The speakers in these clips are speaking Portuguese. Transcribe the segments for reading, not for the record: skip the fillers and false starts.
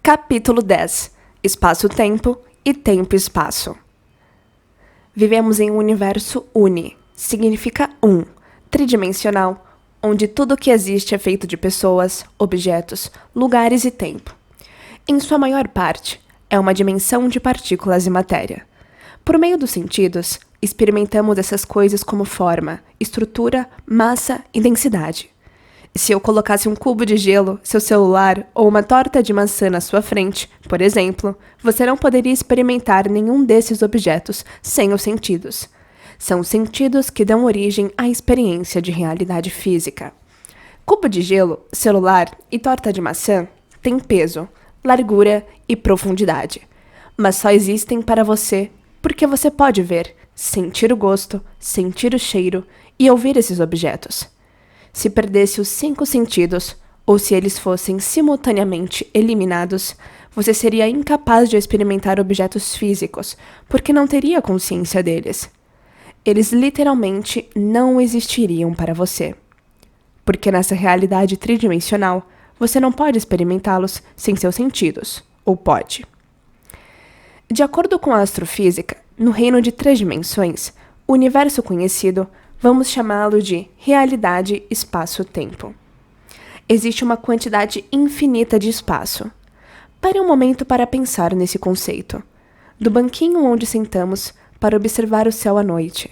Capítulo 10. Espaço-tempo e tempo-espaço. Vivemos em um universo uni, significa tridimensional, onde tudo o que existe é feito de pessoas, objetos, lugares e tempo. Em sua maior parte, é uma dimensão de partículas e matéria. Por meio dos sentidos, experimentamos essas coisas como forma, estrutura, massa e densidade. Se eu colocasse um cubo de gelo, seu celular ou uma torta de maçã na sua frente, por exemplo, você não poderia experimentar nenhum desses objetos sem os sentidos. São os sentidos que dão origem à experiência de realidade física. Cubo de gelo, celular e torta de maçã têm peso, largura e profundidade, mas só existem para você porque você pode ver, sentir o gosto, sentir o cheiro e ouvir esses objetos. Se perdesse os 5 sentidos, ou se eles fossem simultaneamente eliminados, você seria incapaz de experimentar objetos físicos, porque não teria consciência deles. Eles literalmente não existiriam para você. Porque nessa realidade tridimensional, você não pode experimentá-los sem seus sentidos, ou pode? De acordo com a astrofísica, no reino de 3 dimensões, o universo conhecido vamos chamá-lo de realidade espaço-tempo. Existe uma quantidade infinita de espaço. Pare um momento para pensar nesse conceito. Do banquinho onde sentamos para observar o céu à noite,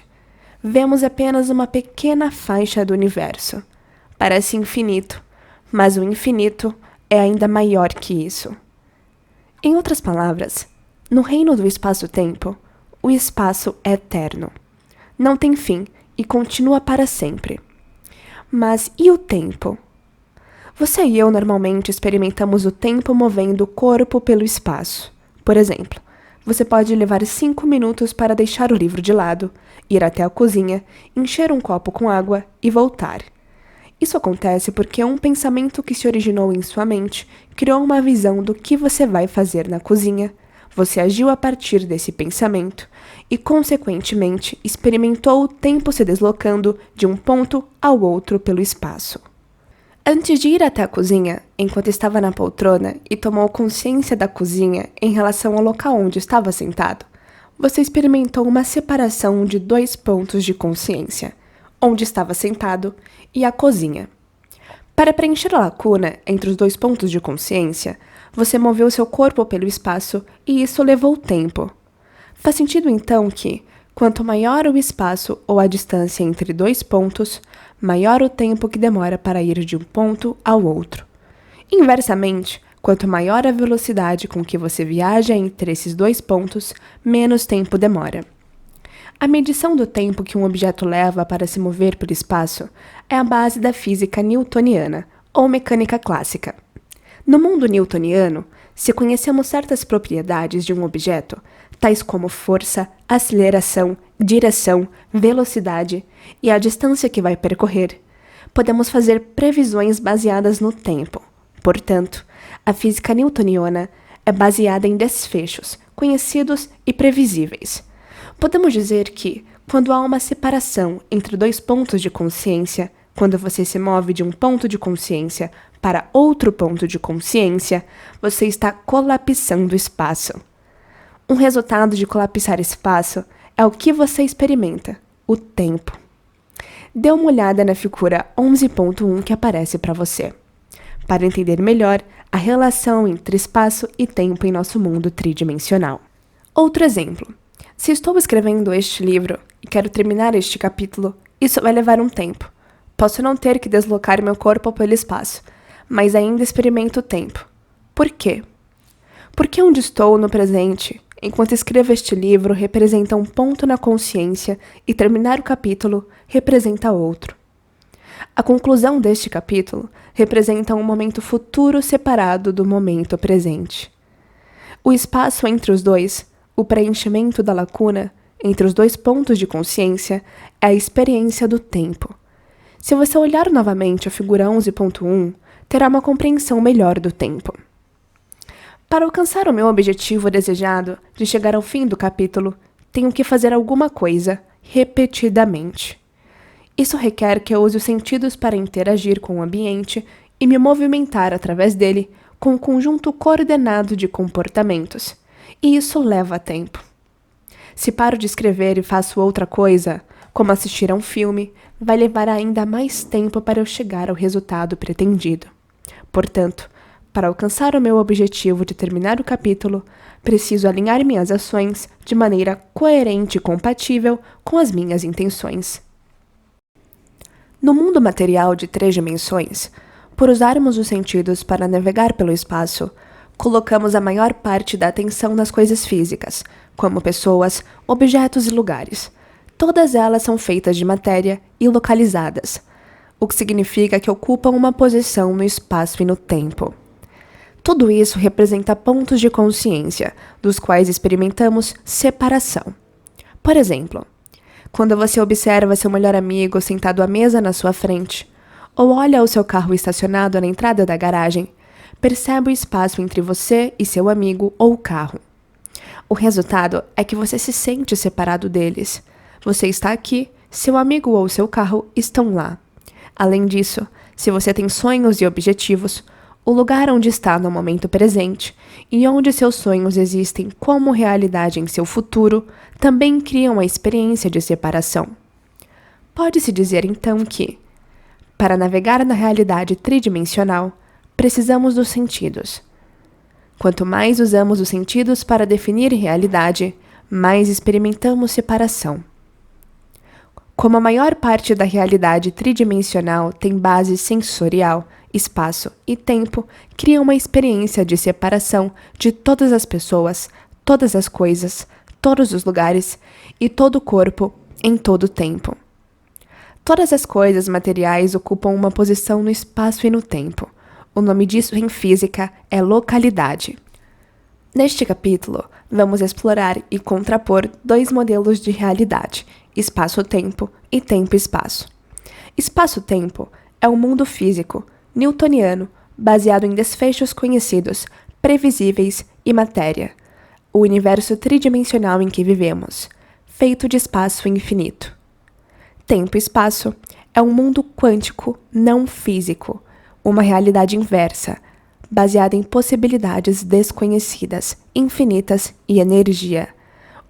vemos apenas uma pequena faixa do universo. Parece infinito, mas o infinito é ainda maior que isso. Em outras palavras, no reino do espaço-tempo, o espaço é eterno. Não tem fim e continua para sempre. Mas e o tempo? Você e eu normalmente experimentamos o tempo movendo o corpo pelo espaço. Por exemplo, você pode levar 5 minutos para deixar o livro de lado, ir até a cozinha, encher um copo com água e voltar. Isso acontece porque um pensamento que se originou em sua mente criou uma visão do que você vai fazer na cozinha. Você agiu a partir desse pensamento e, consequentemente, experimentou o tempo se deslocando de um ponto ao outro pelo espaço. Antes de ir até a cozinha, enquanto estava na poltrona e tomou consciência da cozinha em relação ao local onde estava sentado, você experimentou uma separação de 2 pontos de consciência, onde estava sentado e a cozinha. Para preencher a lacuna entre os 2 pontos de consciência, você moveu seu corpo pelo espaço e isso levou tempo. Faz sentido então que, quanto maior o espaço ou a distância entre 2 pontos, maior o tempo que demora para ir de um ponto ao outro. Inversamente, quanto maior a velocidade com que você viaja entre esses 2 pontos, menos tempo demora. A medição do tempo que um objeto leva para se mover pelo espaço é a base da física newtoniana, ou mecânica clássica. No mundo newtoniano, se conhecemos certas propriedades de um objeto, tais como força, aceleração, direção, velocidade e a distância que vai percorrer, podemos fazer previsões baseadas no tempo. Portanto, a física newtoniana é baseada em desfechos, conhecidos e previsíveis. Podemos dizer que, quando há uma separação entre 2 pontos de consciência, quando você se move de um ponto de consciência para outro ponto de consciência, você está colapsando o espaço. Um resultado de colapsar espaço é o que você experimenta, o tempo. Dê uma olhada na figura 11.1 que aparece para você, para entender melhor a relação entre espaço e tempo em nosso mundo tridimensional. Outro exemplo. Se estou escrevendo este livro e quero terminar este capítulo, isso vai levar um tempo. Posso não ter que deslocar meu corpo pelo espaço, mas ainda experimento o tempo. Por quê? Porque onde estou no presente, enquanto escrevo este livro, representa um ponto na consciência e terminar o capítulo representa outro. A conclusão deste capítulo representa um momento futuro separado do momento presente. O espaço entre os dois, o preenchimento da lacuna entre os 2 pontos de consciência, é a experiência do tempo. Se você olhar novamente a figura 11.1, terá uma compreensão melhor do tempo. Para alcançar o meu objetivo desejado de chegar ao fim do capítulo, tenho que fazer alguma coisa repetidamente. Isso requer que eu use os sentidos para interagir com o ambiente e me movimentar através dele com um conjunto coordenado de comportamentos, e isso leva tempo. Se paro de escrever e faço outra coisa, como assistir a um filme, vai levar ainda mais tempo para eu chegar ao resultado pretendido. Portanto, para alcançar o meu objetivo de terminar o capítulo, preciso alinhar minhas ações de maneira coerente e compatível com as minhas intenções. No mundo material de 3 dimensões, por usarmos os sentidos para navegar pelo espaço, colocamos a maior parte da atenção nas coisas físicas, como pessoas, objetos e lugares. Todas elas são feitas de matéria e localizadas, o que significa que ocupam uma posição no espaço e no tempo. Tudo isso representa pontos de consciência, dos quais experimentamos separação. Por exemplo, quando você observa seu melhor amigo sentado à mesa na sua frente, ou olha o seu carro estacionado na entrada da garagem, percebe o espaço entre você e seu amigo ou carro. O resultado é que você se sente separado deles. Você está aqui, seu amigo ou seu carro estão lá. Além disso, se você tem sonhos e objetivos, o lugar onde está no momento presente e onde seus sonhos existem como realidade em seu futuro também criam a experiência de separação. Pode-se dizer então que, para navegar na realidade tridimensional, precisamos dos sentidos. Quanto mais usamos os sentidos para definir realidade, mais experimentamos separação. Como a maior parte da realidade tridimensional tem base sensorial, espaço e tempo, cria uma experiência de separação de todas as pessoas, todas as coisas, todos os lugares e todo o corpo em todo o tempo. Todas as coisas materiais ocupam uma posição no espaço e no tempo. O nome disso em física é localidade. Neste capítulo, vamos explorar e contrapor 2 modelos de realidade, espaço-tempo e tempo-espaço. Espaço-tempo é um mundo físico, newtoniano, baseado em desfechos conhecidos, previsíveis e matéria. O universo tridimensional em que vivemos, feito de espaço infinito. Tempo-espaço é um mundo quântico não físico, uma realidade inversa, baseada em possibilidades desconhecidas, infinitas e energia.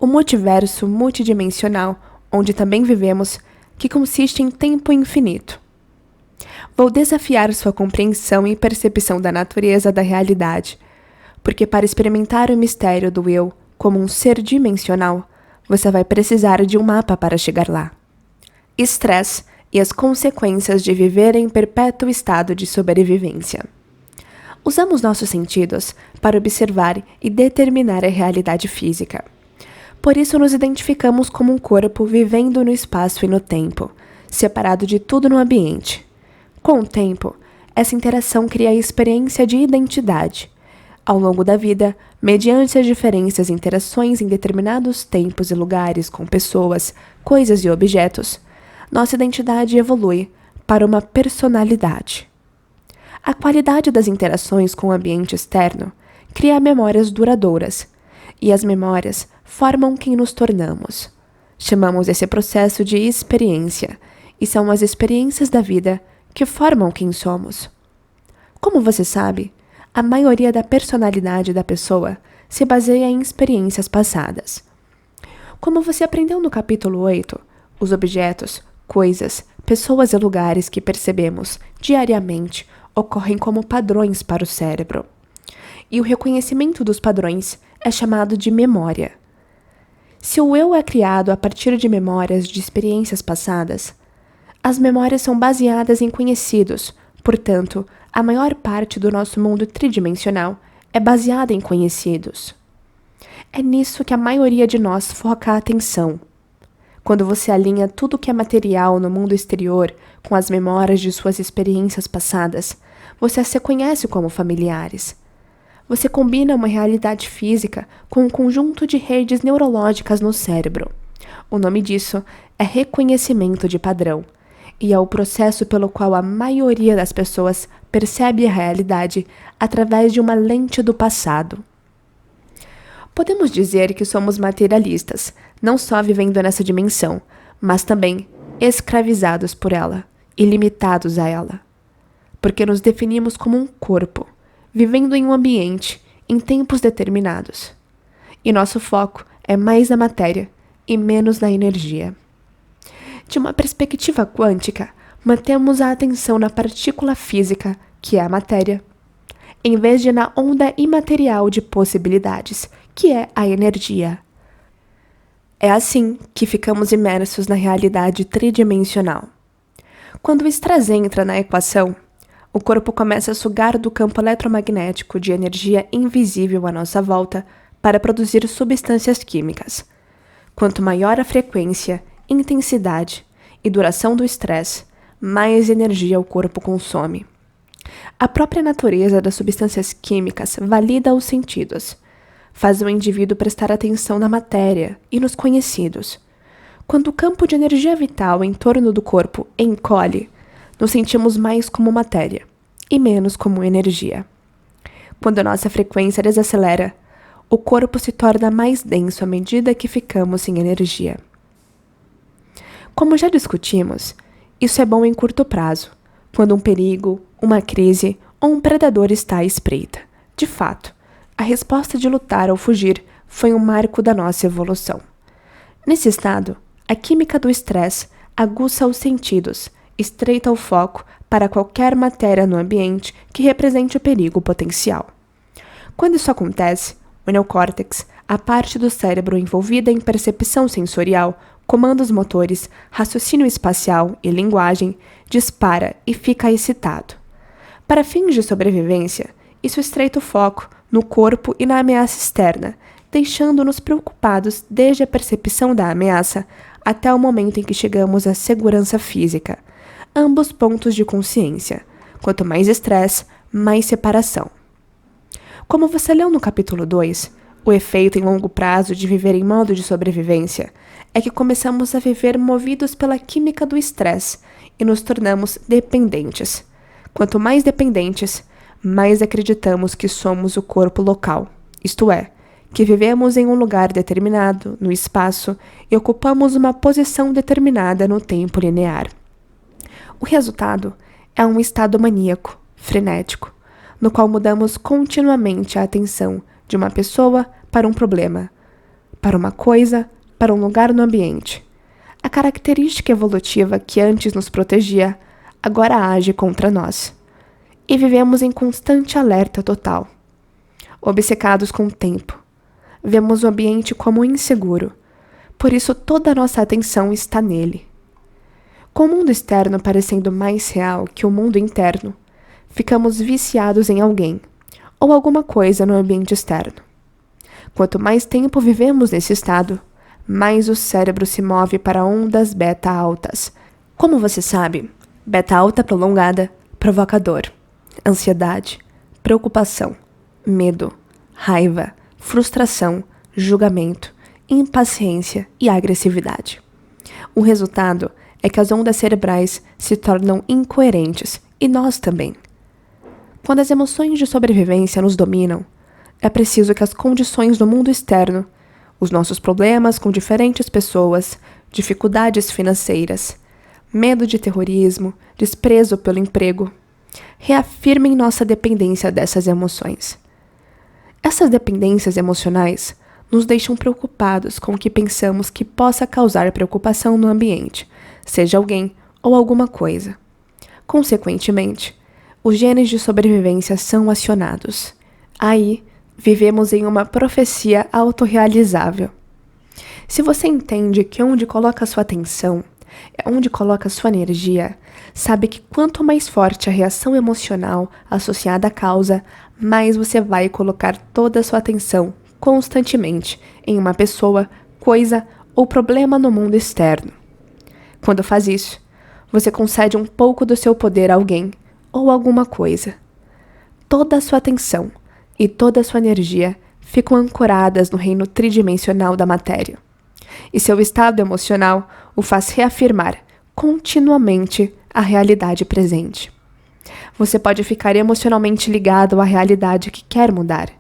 O multiverso multidimensional, onde também vivemos, que consiste em tempo infinito. Vou desafiar sua compreensão e percepção da natureza da realidade, porque para experimentar o mistério do eu como um ser dimensional, você vai precisar de um mapa para chegar lá. Estresse e as consequências de viver em perpétuo estado de sobrevivência. Usamos nossos sentidos para observar e determinar a realidade física. Por isso nos identificamos como um corpo vivendo no espaço e no tempo, separado de tudo no ambiente. Com o tempo, essa interação cria a experiência de identidade. Ao longo da vida, mediante as diferentes interações em determinados tempos e lugares com pessoas, coisas e objetos, nossa identidade evolui para uma personalidade. A qualidade das interações com o ambiente externo cria memórias duradouras, e as memórias formam quem nos tornamos. Chamamos esse processo de experiência, e são as experiências da vida que formam quem somos. Como você sabe, a maioria da personalidade da pessoa se baseia em experiências passadas. Como você aprendeu no capítulo 8, os objetos, coisas, pessoas e lugares que percebemos diariamente ocorrem como padrões para o cérebro. E o reconhecimento dos padrões é chamado de memória. Se o eu é criado a partir de memórias de experiências passadas, as memórias são baseadas em conhecidos, portanto, a maior parte do nosso mundo tridimensional é baseada em conhecidos. É nisso que a maioria de nós foca a atenção. Quando você alinha tudo que é material no mundo exterior com as memórias de suas experiências passadas, você as reconhece como familiares. Você combina uma realidade física com um conjunto de redes neurológicas no cérebro. O nome disso é reconhecimento de padrão, e é o processo pelo qual a maioria das pessoas percebe a realidade através de uma lente do passado. Podemos dizer que somos materialistas, não só vivendo nessa dimensão, mas também escravizados por ela e limitados a ela. Porque nos definimos como um corpo, vivendo em um ambiente, em tempos determinados. E nosso foco é mais na matéria e menos na energia. De uma perspectiva quântica, mantemos a atenção na partícula física, que é a matéria, em vez de na onda imaterial de possibilidades, que é a energia. É assim que ficamos imersos na realidade tridimensional. Quando o estresse entra na equação, o corpo começa a sugar do campo eletromagnético de energia invisível à nossa volta para produzir substâncias químicas. Quanto maior a frequência, intensidade e duração do estresse, mais energia o corpo consome. A própria natureza das substâncias químicas valida os sentidos, faz o indivíduo prestar atenção na matéria e nos conhecidos. Quando o campo de energia vital em torno do corpo encolhe, nos sentimos mais como matéria e menos como energia. Quando a nossa frequência desacelera, o corpo se torna mais denso à medida que ficamos sem energia. Como já discutimos, isso é bom em curto prazo, quando um perigo, uma crise ou um predador está à espreita. De fato, a resposta de lutar ou fugir foi um marco da nossa evolução. Nesse estado, a química do estresse aguça os sentidos, estreita o foco para qualquer matéria no ambiente que represente o perigo potencial. Quando isso acontece, o neocórtex, a parte do cérebro envolvida em percepção sensorial, comandos motores, raciocínio espacial e linguagem, dispara e fica excitado. Para fins de sobrevivência, isso estreita o foco no corpo e na ameaça externa, deixando-nos preocupados desde a percepção da ameaça até o momento em que chegamos à segurança física, ambos pontos de consciência. Quanto mais estresse, mais separação. Como você leu no capítulo 2, o efeito em longo prazo de viver em modo de sobrevivência é que começamos a viver movidos pela química do estresse e nos tornamos dependentes. Quanto mais dependentes, mais acreditamos que somos o corpo local, isto é, que vivemos em um lugar determinado no espaço e ocupamos uma posição determinada no tempo linear. O resultado é um estado maníaco, frenético, no qual mudamos continuamente a atenção de uma pessoa para um problema, para uma coisa, para um lugar no ambiente. A característica evolutiva que antes nos protegia, agora age contra nós. E vivemos em constante alerta total. Obcecados com o tempo. Vemos o ambiente como inseguro. Por isso toda a nossa atenção está nele. Com o mundo externo parecendo mais real que o mundo interno, ficamos viciados em alguém ou alguma coisa no ambiente externo. Quanto mais tempo vivemos nesse estado, mais o cérebro se move para ondas beta altas. Como você sabe, beta alta prolongada provoca dor, ansiedade, preocupação, medo, raiva, frustração, julgamento, impaciência e agressividade. O resultado é que as ondas cerebrais se tornam incoerentes e nós também. Quando as emoções de sobrevivência nos dominam, é preciso que as condições do mundo externo, os nossos problemas com diferentes pessoas, dificuldades financeiras, medo de terrorismo, desprezo pelo emprego, reafirmem nossa dependência dessas emoções. Essas dependências emocionais nos deixam preocupados com o que pensamos que possa causar preocupação no ambiente, seja alguém ou alguma coisa. Consequentemente, os genes de sobrevivência são acionados. Aí, vivemos em uma profecia autorrealizável. Se você entende que onde coloca sua atenção é onde coloca sua energia, sabe que quanto mais forte a reação emocional associada à causa, mais você vai colocar toda a sua atenção constantemente em uma pessoa, coisa ou problema no mundo externo. Quando faz isso, você concede um pouco do seu poder a alguém ou alguma coisa. Toda a sua atenção e toda a sua energia ficam ancoradas no reino tridimensional da matéria. E seu estado emocional o faz reafirmar continuamente a realidade presente. Você pode ficar emocionalmente ligado à realidade que quer mudar.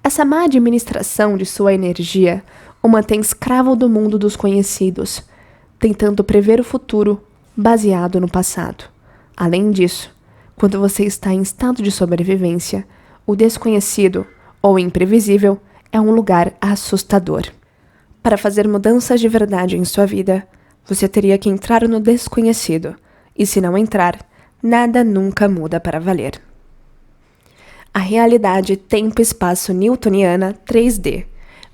Essa má administração de sua energia o mantém escravo do mundo dos conhecidos, tentando prever o futuro baseado no passado. Além disso, quando você está em estado de sobrevivência, O desconhecido, ou imprevisível, é um lugar assustador. Para fazer mudanças de verdade em sua vida, você teria que entrar no desconhecido, e se não entrar, nada nunca muda para valer. A realidade tempo-espaço newtoniana 3D.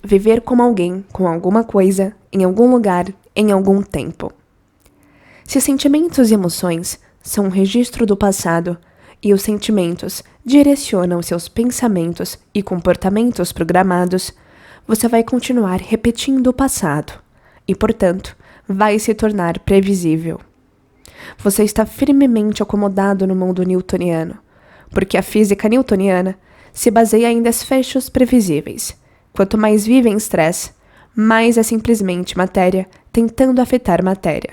Viver como alguém, com alguma coisa, em algum lugar, em algum tempo. Se sentimentos e emoções são um registro do passado, e os sentimentos direcionam seus pensamentos e comportamentos programados, você vai continuar repetindo o passado e, portanto, vai se tornar previsível. Você está firmemente acomodado no mundo newtoniano, porque a física newtoniana se baseia em desfechos previsíveis. Quanto mais vive em estresse, mais é simplesmente matéria tentando afetar matéria.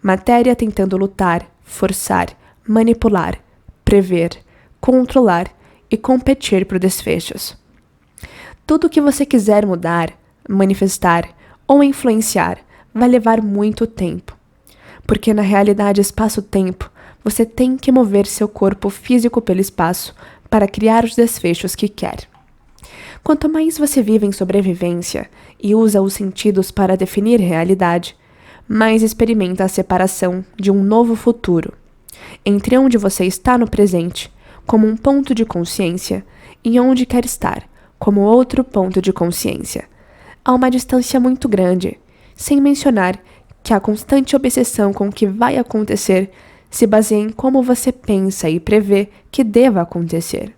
Matéria tentando lutar, forçar, manipular, prever, controlar e competir por desfechos. Tudo que você quiser mudar, manifestar ou influenciar vai levar muito tempo. Porque na realidade espaço-tempo, você tem que mover seu corpo físico pelo espaço para criar os desfechos que quer. Quanto mais você vive em sobrevivência e usa os sentidos para definir realidade, mais experimenta a separação de um novo futuro, entre onde você está no presente, como um ponto de consciência, e onde quer estar, como outro ponto de consciência. Há uma distância muito grande, sem mencionar que a constante obsessão com o que vai acontecer se baseia em como você pensa e prevê que deva acontecer.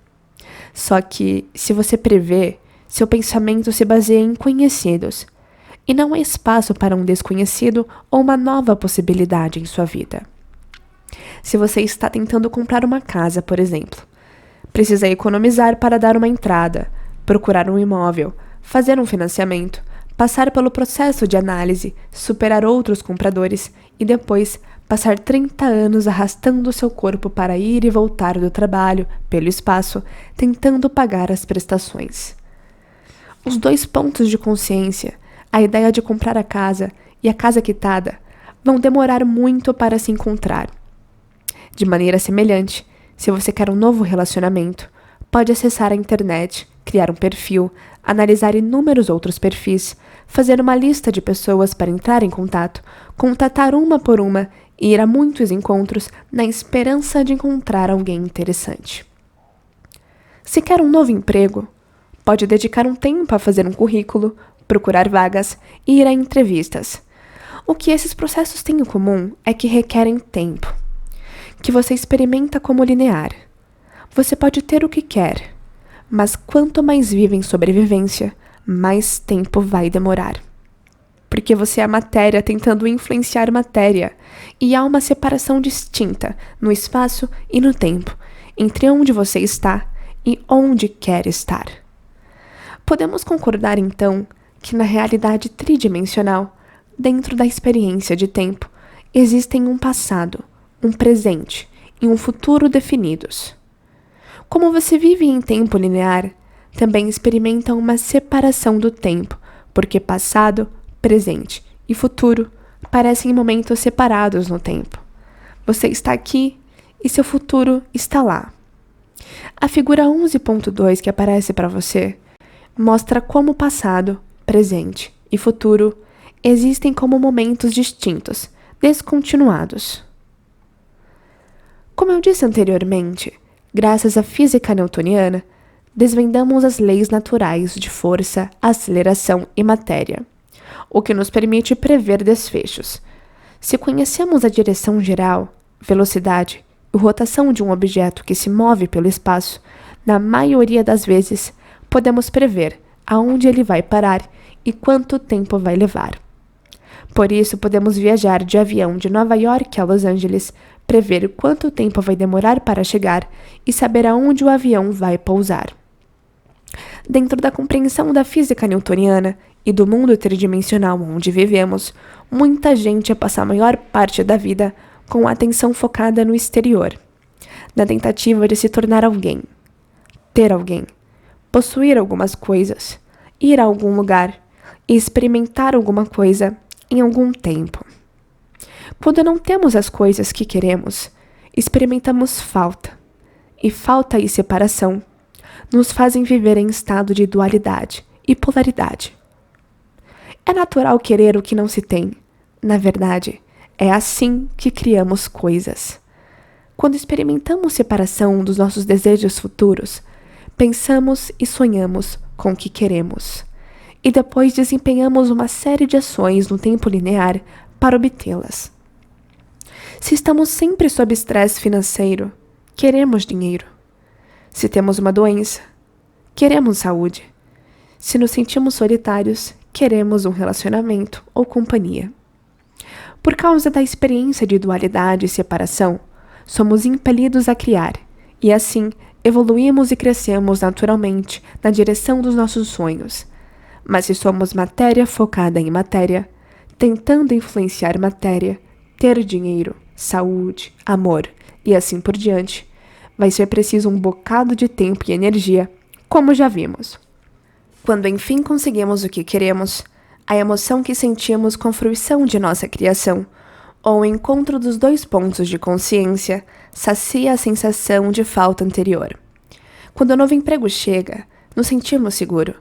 Só que, se você prevê, seu pensamento se baseia em conhecidos, e não há espaço para um desconhecido ou uma nova possibilidade em sua vida. Se você está tentando comprar uma casa, por exemplo, precisa economizar para dar uma entrada, procurar um imóvel, fazer um financiamento, passar pelo processo de análise, superar outros compradores e depois passar 30 anos arrastando seu corpo para ir e voltar do trabalho, pelo espaço, tentando pagar as prestações. Os dois pontos de consciência, a ideia de comprar a casa e a casa quitada, vão demorar muito para se encontrar. De maneira semelhante, se você quer um novo relacionamento, pode acessar a internet, criar um perfil, analisar inúmeros outros perfis, fazer uma lista de pessoas para entrar em contato, contatar uma por uma e ir a muitos encontros na esperança de encontrar alguém interessante. Se quer um novo emprego, pode dedicar um tempo a fazer um currículo, procurar vagas e ir a entrevistas. O que esses processos têm em comum é que requerem tempo, que você experimenta como linear. Você pode ter o que quer, mas quanto mais vive em sobrevivência, mais tempo vai demorar. Porque você é a matéria tentando influenciar matéria, e há uma separação distinta no espaço e no tempo, entre onde você está e onde quer estar. Podemos concordar, então, que na realidade tridimensional, dentro da experiência de tempo, existem um passado, um presente e um futuro definidos. Como você vive em tempo linear, também experimenta uma separação do tempo, porque passado, presente e futuro parecem momentos separados no tempo. Você está aqui e seu futuro está lá. A figura 11.2 que aparece para você mostra como passado, presente e futuro existem como momentos distintos, descontinuados. Como eu disse anteriormente, graças à física newtoniana, desvendamos as leis naturais de força, aceleração e matéria, o que nos permite prever desfechos. Se conhecemos a direção geral, velocidade e rotação de um objeto que se move pelo espaço, na maioria das vezes, podemos prever aonde ele vai parar e quanto tempo vai levar. Por isso, podemos viajar de avião de Nova York a Los Angeles, prever quanto tempo vai demorar para chegar e saber aonde o avião vai pousar. Dentro da compreensão da física newtoniana e do mundo tridimensional onde vivemos, muita gente passa a maior parte da vida com a atenção focada no exterior, na tentativa de se tornar alguém, ter alguém, possuir algumas coisas, ir a algum lugar e experimentar alguma coisa em algum tempo. Quando não temos as coisas que queremos, experimentamos falta, e falta e separação nos fazem viver em estado de dualidade e polaridade. É natural querer o que não se tem. Na verdade, é assim que criamos coisas. Quando experimentamos separação dos nossos desejos futuros, pensamos e sonhamos com o que queremos, e depois desempenhamos uma série de ações no tempo linear para obtê-las. Se estamos sempre sob estresse financeiro, queremos dinheiro. Se temos uma doença, queremos saúde. Se nos sentimos solitários, queremos um relacionamento ou companhia. Por causa da experiência de dualidade e separação, somos impelidos a criar, e assim evoluímos e crescemos naturalmente na direção dos nossos sonhos. Mas se somos matéria focada em matéria, tentando influenciar matéria, ter dinheiro, saúde, amor e assim por diante, vai ser preciso um bocado de tempo e energia, como já vimos. Quando enfim conseguimos o que queremos, a emoção que sentimos com a fruição de nossa criação, ou o encontro dos dois pontos de consciência, sacia a sensação de falta anterior. Quando o novo emprego chega, nos sentimos seguros.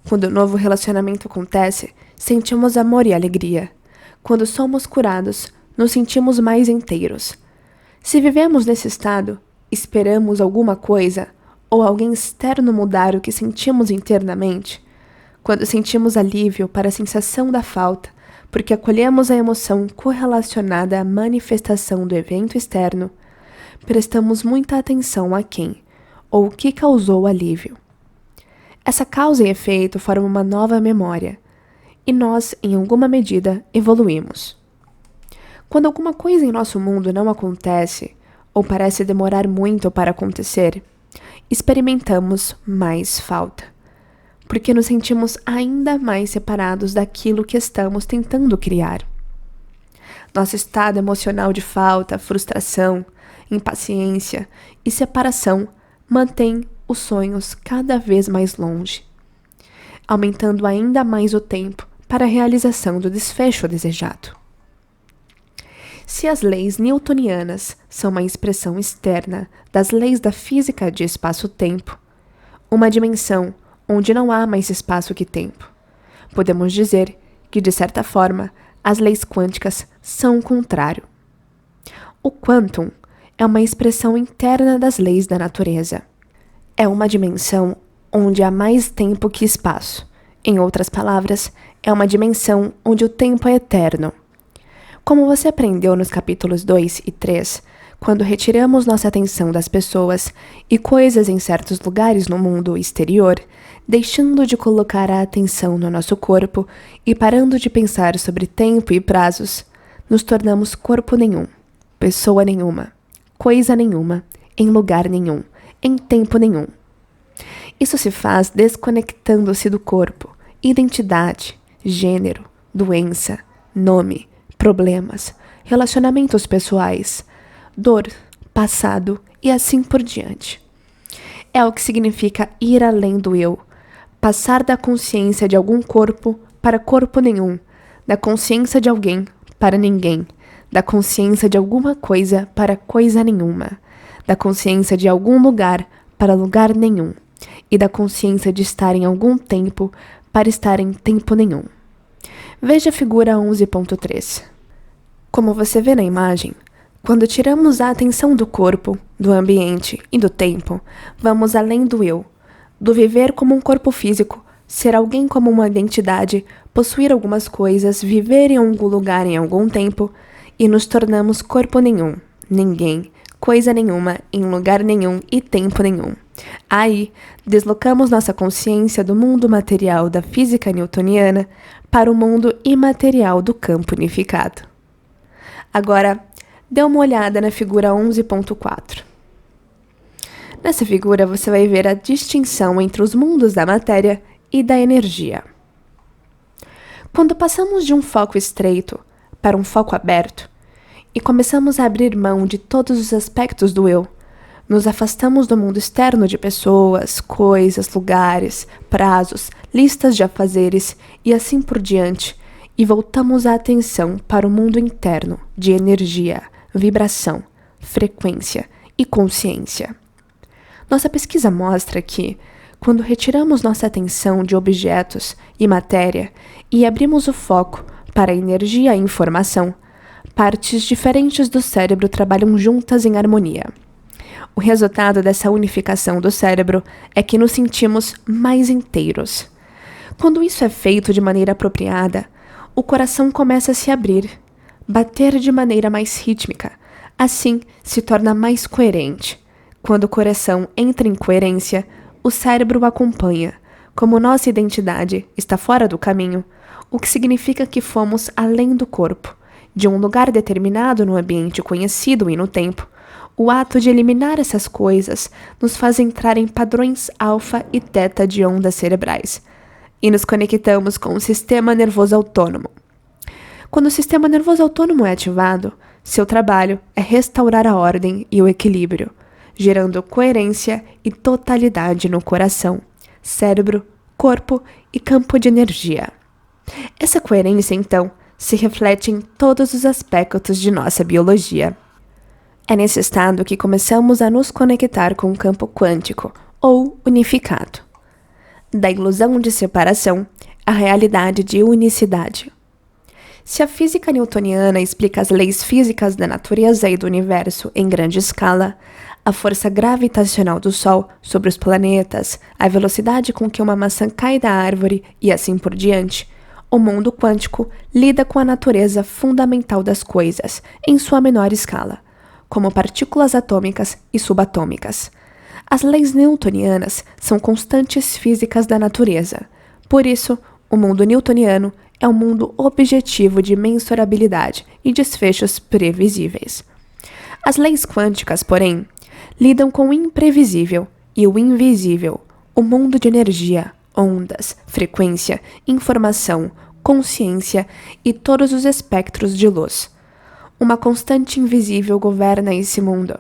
Quando o novo relacionamento acontece, sentimos amor e alegria. Quando somos curados, nos sentimos mais inteiros. Se vivemos nesse estado, esperamos alguma coisa ou alguém externo mudar o que sentimos internamente. Quando sentimos alívio para a sensação da falta, porque acolhemos a emoção correlacionada à manifestação do evento externo, prestamos muita atenção a quem ou o que causou o alívio. Essa causa e efeito formam uma nova memória, e nós, em alguma medida, evoluímos. Quando alguma coisa em nosso mundo não acontece, ou parece demorar muito para acontecer, experimentamos mais falta, porque nos sentimos ainda mais separados daquilo que estamos tentando criar. Nosso estado emocional de falta, frustração, impaciência e separação mantém os sonhos cada vez mais longe, aumentando ainda mais o tempo para a realização do desfecho desejado. Se as leis newtonianas são uma expressão externa das leis da física de espaço-tempo, uma dimensão onde não há mais espaço que tempo, podemos dizer que, de certa forma, as leis quânticas são o contrário. O quantum é uma expressão interna das leis da natureza. É uma dimensão onde há mais tempo que espaço. Em outras palavras, é uma dimensão onde o tempo é eterno. Como você aprendeu nos capítulos 2 e 3, quando retiramos nossa atenção das pessoas e coisas em certos lugares no mundo exterior, deixando de colocar a atenção no nosso corpo e parando de pensar sobre tempo e prazos, nos tornamos corpo nenhum, pessoa nenhuma, coisa nenhuma, em lugar nenhum, em tempo nenhum. Isso se faz desconectando-se do corpo, identidade, gênero, doença, nome, problemas, relacionamentos pessoais, dor, passado e assim por diante. É o que significa ir além do eu, passar da consciência de algum corpo para corpo nenhum, da consciência de alguém para ninguém, da consciência de alguma coisa para coisa nenhuma, da consciência de algum lugar para lugar nenhum, e da consciência de estar em algum tempo para estar em tempo nenhum. Veja a figura 11.3. Como você vê na imagem, quando tiramos a atenção do corpo, do ambiente e do tempo, vamos além do eu, do viver como um corpo físico, ser alguém como uma identidade, possuir algumas coisas, viver em algum lugar em algum tempo, e nos tornamos corpo nenhum, ninguém, coisa nenhuma, em lugar nenhum e tempo nenhum. Aí, deslocamos nossa consciência do mundo material da física newtoniana para o mundo imaterial do campo unificado. Agora, dê uma olhada na figura 11.4. Nessa figura, você vai ver a distinção entre os mundos da matéria e da energia. Quando passamos de um foco estreito para um foco aberto e começamos a abrir mão de todos os aspectos do eu, nos afastamos do mundo externo de pessoas, coisas, lugares, prazos, listas de afazeres e assim por diante, e voltamos a atenção para o mundo interno de energia, vibração, frequência e consciência. Nossa pesquisa mostra que, quando retiramos nossa atenção de objetos e matéria e abrimos o foco para a energia e informação, partes diferentes do cérebro trabalham juntas em harmonia. O resultado dessa unificação do cérebro é que nos sentimos mais inteiros. Quando isso é feito de maneira apropriada, o coração começa a se abrir, bater de maneira mais rítmica, assim se torna mais coerente. Quando o coração entra em coerência, o cérebro o acompanha. Como nossa identidade está fora do caminho, o que significa que fomos além do corpo, de um lugar determinado no ambiente conhecido e no tempo. O ato de eliminar essas coisas nos faz entrar em padrões alfa e teta de ondas cerebrais e nos conectamos com o sistema nervoso autônomo. Quando o sistema nervoso autônomo é ativado, seu trabalho é restaurar a ordem e o equilíbrio, gerando coerência e totalidade no coração, cérebro, corpo e campo de energia. Essa coerência, então, se reflete em todos os aspectos de nossa biologia. É nesse estado que começamos a nos conectar com o campo quântico, ou unificado. Da ilusão de separação à realidade de unicidade. Se a física newtoniana explica as leis físicas da natureza e do universo em grande escala, a força gravitacional do Sol sobre os planetas, a velocidade com que uma maçã cai da árvore e assim por diante, o mundo quântico lida com a natureza fundamental das coisas em sua menor escala, como partículas atômicas e subatômicas. As leis newtonianas são constantes físicas da natureza. Por isso, o mundo newtoniano é um mundo objetivo de mensurabilidade e desfechos previsíveis. As leis quânticas, porém, lidam com o imprevisível e o invisível, o mundo de energia, ondas, frequência, informação, consciência e todos os espectros de luz. Uma constante invisível governa esse mundo,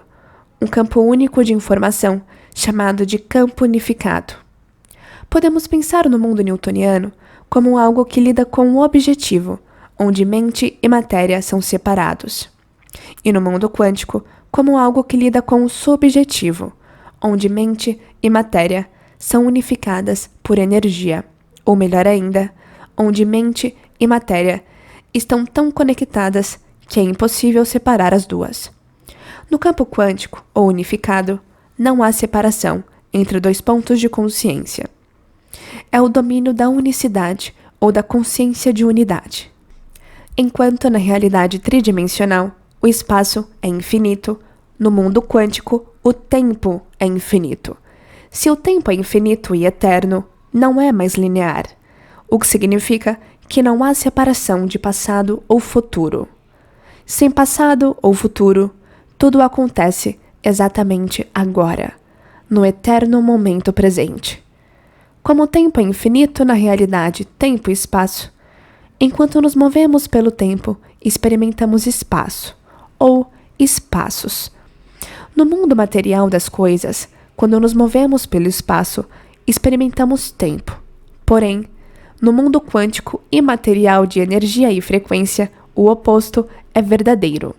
um campo único de informação chamado de campo unificado. Podemos pensar no mundo newtoniano como algo que lida com o objetivo, onde mente e matéria são separados, e no mundo quântico como algo que lida com o subjetivo, onde mente e matéria são unificadas por energia, ou melhor ainda, onde mente e matéria estão tão conectadas que é impossível separar as duas. No campo quântico, ou unificado, não há separação entre dois pontos de consciência. É o domínio da unicidade ou da consciência de unidade. Enquanto na realidade tridimensional, o espaço é infinito, no mundo quântico, o tempo é infinito. Se o tempo é infinito e eterno, não é mais linear, o que significa que não há separação de passado ou futuro. Sem passado ou futuro, tudo acontece exatamente agora, no eterno momento presente. Como o tempo é infinito na realidade, tempo e espaço, enquanto nos movemos pelo tempo, experimentamos espaço, ou espaços. No mundo material das coisas, quando nos movemos pelo espaço, experimentamos tempo. Porém, no mundo quântico imaterial de energia e frequência, o oposto é verdadeiro.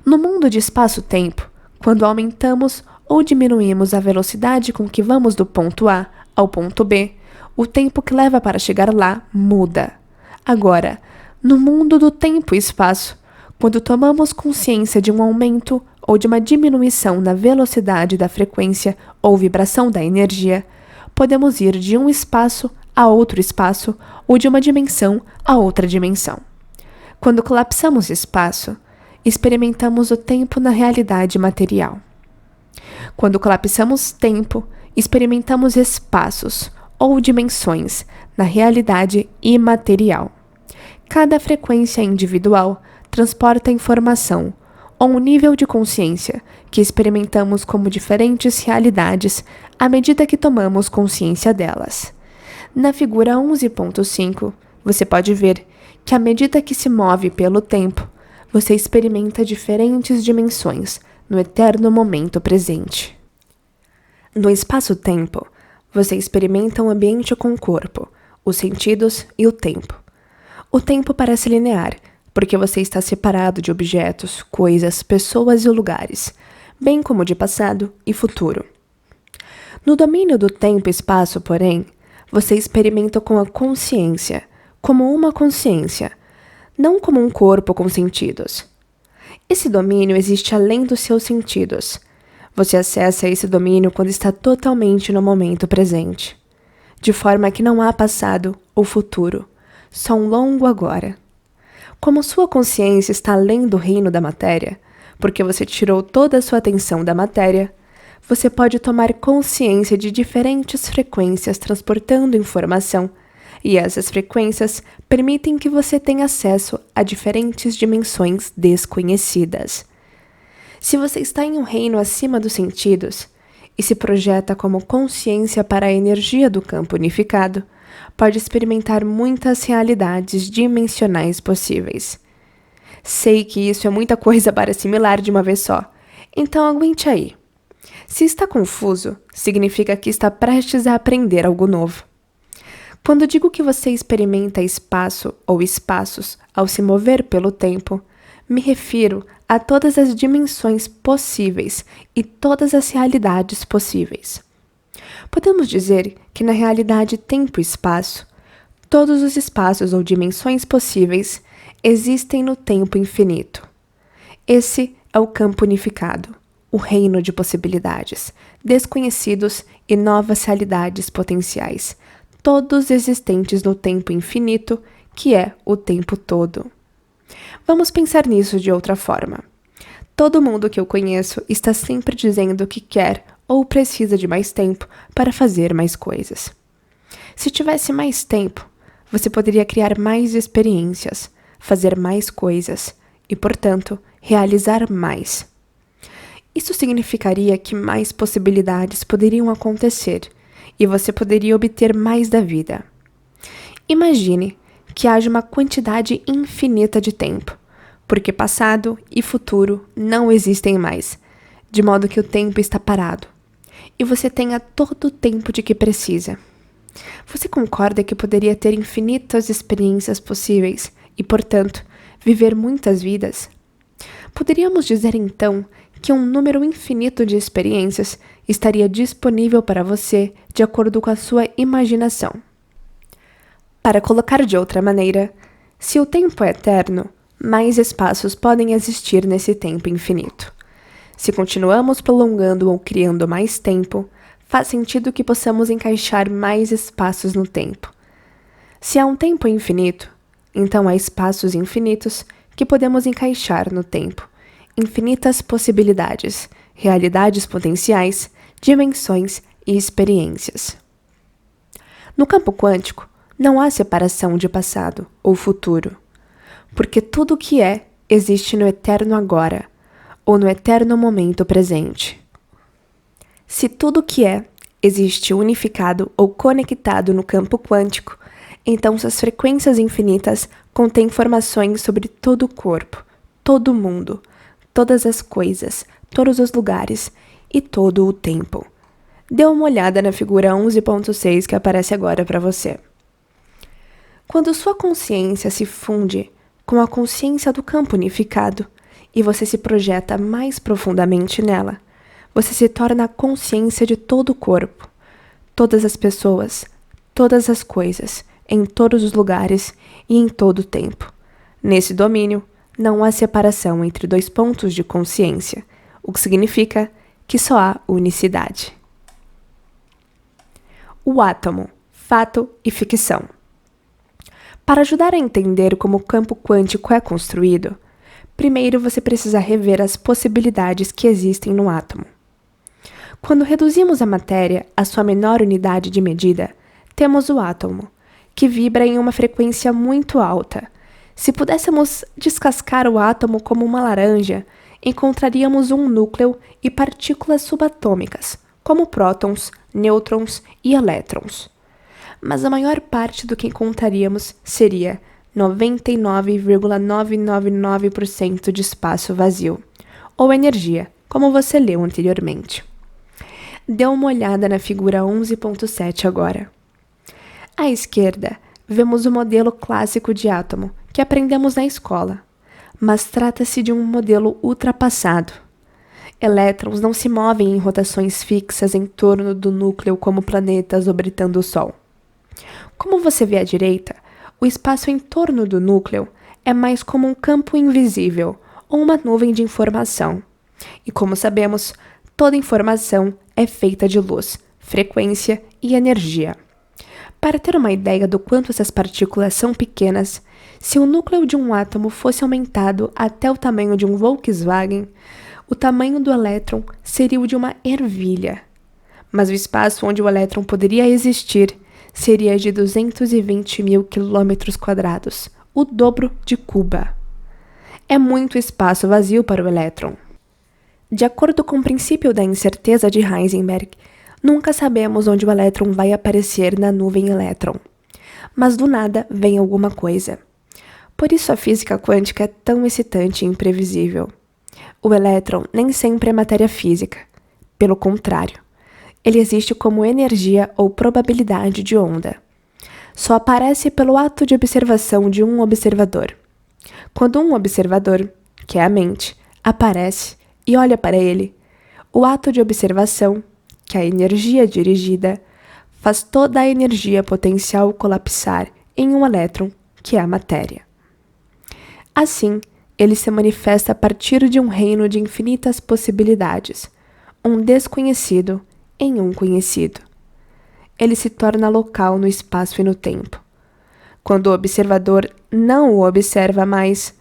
No mundo de espaço-tempo, quando aumentamos ou diminuímos a velocidade com que vamos do ponto A ao ponto B, o tempo que leva para chegar lá muda. Agora, no mundo do tempo e espaço, quando tomamos consciência de um aumento ou de uma diminuição na velocidade da frequência ou vibração da energia, podemos ir de um espaço a outro espaço ou de uma dimensão a outra dimensão. Quando colapsamos espaço, experimentamos o tempo na realidade material. Quando colapsamos tempo, experimentamos espaços ou dimensões na realidade imaterial. Cada frequência individual transporta informação ou um nível de consciência que experimentamos como diferentes realidades à medida que tomamos consciência delas. Na figura 11.5, você pode ver que à medida que se move pelo tempo, você experimenta diferentes dimensões no eterno momento presente. No espaço-tempo, você experimenta um ambiente com o corpo, os sentidos e o tempo. O tempo parece linear, porque você está separado de objetos, coisas, pessoas e lugares, bem como de passado e futuro. No domínio do tempo e espaço, porém, você experimenta com a consciência, como uma consciência, não como um corpo com sentidos. Esse domínio existe além dos seus sentidos. Você acessa esse domínio quando está totalmente no momento presente, de forma que não há passado ou futuro, só um longo agora. Como sua consciência está além do reino da matéria, porque você tirou toda a sua atenção da matéria, você pode tomar consciência de diferentes frequências transportando informação, e essas frequências permitem que você tenha acesso a diferentes dimensões desconhecidas. Se você está em um reino acima dos sentidos e se projeta como consciência para a energia do campo unificado, pode experimentar muitas realidades dimensionais possíveis. Sei que isso é muita coisa para assimilar de uma vez só, então aguente aí. Se está confuso, significa que está prestes a aprender algo novo. Quando digo que você experimenta espaço ou espaços ao se mover pelo tempo, me refiro a todas as dimensões possíveis e todas as realidades possíveis. Podemos dizer que na realidade tempo e espaço, todos os espaços ou dimensões possíveis existem no tempo infinito. Esse é o campo unificado, o reino de possibilidades, desconhecidos e novas realidades potenciais, todos existentes no tempo infinito, que é o tempo todo. Vamos pensar nisso de outra forma. Todo mundo que eu conheço está sempre dizendo que quer ou precisa de mais tempo para fazer mais coisas. Se tivesse mais tempo, você poderia criar mais experiências, fazer mais coisas e, portanto, realizar mais. Isso significaria que mais possibilidades poderiam acontecer e você poderia obter mais da vida. Imagine que haja uma quantidade infinita de tempo, porque passado e futuro não existem mais, de modo que o tempo está parado, e você tenha todo o tempo de que precisa. Você concorda que poderia ter infinitas experiências possíveis e, portanto, viver muitas vidas? Poderíamos dizer então que um número infinito de experiências estaria disponível para você de acordo com a sua imaginação. Para colocar de outra maneira, se o tempo é eterno, mais espaços podem existir nesse tempo infinito. Se continuamos prolongando ou criando mais tempo, faz sentido que possamos encaixar mais espaços no tempo. Se há um tempo infinito, então há espaços infinitos que podemos encaixar no tempo. Infinitas possibilidades, realidades potenciais, dimensões e experiências. No campo quântico, não há separação de passado ou futuro, porque tudo o que é existe no eterno agora, ou no eterno momento presente. Se tudo o que é existe unificado ou conectado no campo quântico, então suas frequências infinitas contêm informações sobre todo o corpo, todo o mundo, todas as coisas, todos os lugares e todo o tempo. Dê uma olhada na figura 11.6 que aparece agora para você. Quando sua consciência se funde com a consciência do campo unificado e você se projeta mais profundamente nela, você se torna a consciência de todo o corpo, todas as pessoas, todas as coisas, em todos os lugares e em todo o tempo. Nesse domínio, não há separação entre dois pontos de consciência, o que significa que só há unicidade. O átomo, fato e ficção. Para ajudar a entender como o campo quântico é construído, primeiro você precisa rever as possibilidades que existem no átomo. Quando reduzimos a matéria à sua menor unidade de medida, temos o átomo, que vibra em uma frequência muito alta. Se pudéssemos descascar o átomo como uma laranja, encontraríamos um núcleo e partículas subatômicas, como prótons, nêutrons e elétrons. Mas a maior parte do que encontraríamos seria 99,999% de espaço vazio, ou energia, como você leu anteriormente. Dê uma olhada na figura 11.7 agora. À esquerda, vemos o modelo clássico de átomo que aprendemos na escola, mas trata-se de um modelo ultrapassado. Elétrons não se movem em rotações fixas em torno do núcleo como planetas orbitando o Sol. Como você vê à direita, o espaço em torno do núcleo é mais como um campo invisível ou uma nuvem de informação. E como sabemos, toda informação é feita de luz, frequência e energia. Para ter uma ideia do quanto essas partículas são pequenas, se o núcleo de um átomo fosse aumentado até o tamanho de um Volkswagen, o tamanho do elétron seria o de uma ervilha. Mas o espaço onde o elétron poderia existir seria de 220 mil quilômetros quadrados, o dobro de Cuba. É muito espaço vazio para o elétron. De acordo com o princípio da incerteza de Heisenberg, nunca sabemos onde o elétron vai aparecer na nuvem elétron. Mas do nada vem alguma coisa. Por isso a física quântica é tão excitante e imprevisível. O elétron nem sempre é matéria física. Pelo contrário, ele existe como energia ou probabilidade de onda. Só aparece pelo ato de observação de um observador. Quando um observador, que é a mente, aparece e olha para ele, o ato de observação, que é a energia dirigida, faz toda a energia potencial colapsar em um elétron, que é a matéria. Assim, ele se manifesta a partir de um reino de infinitas possibilidades, um desconhecido em um conhecido. Ele se torna local no espaço e no tempo. Quando o observador não o observa mais,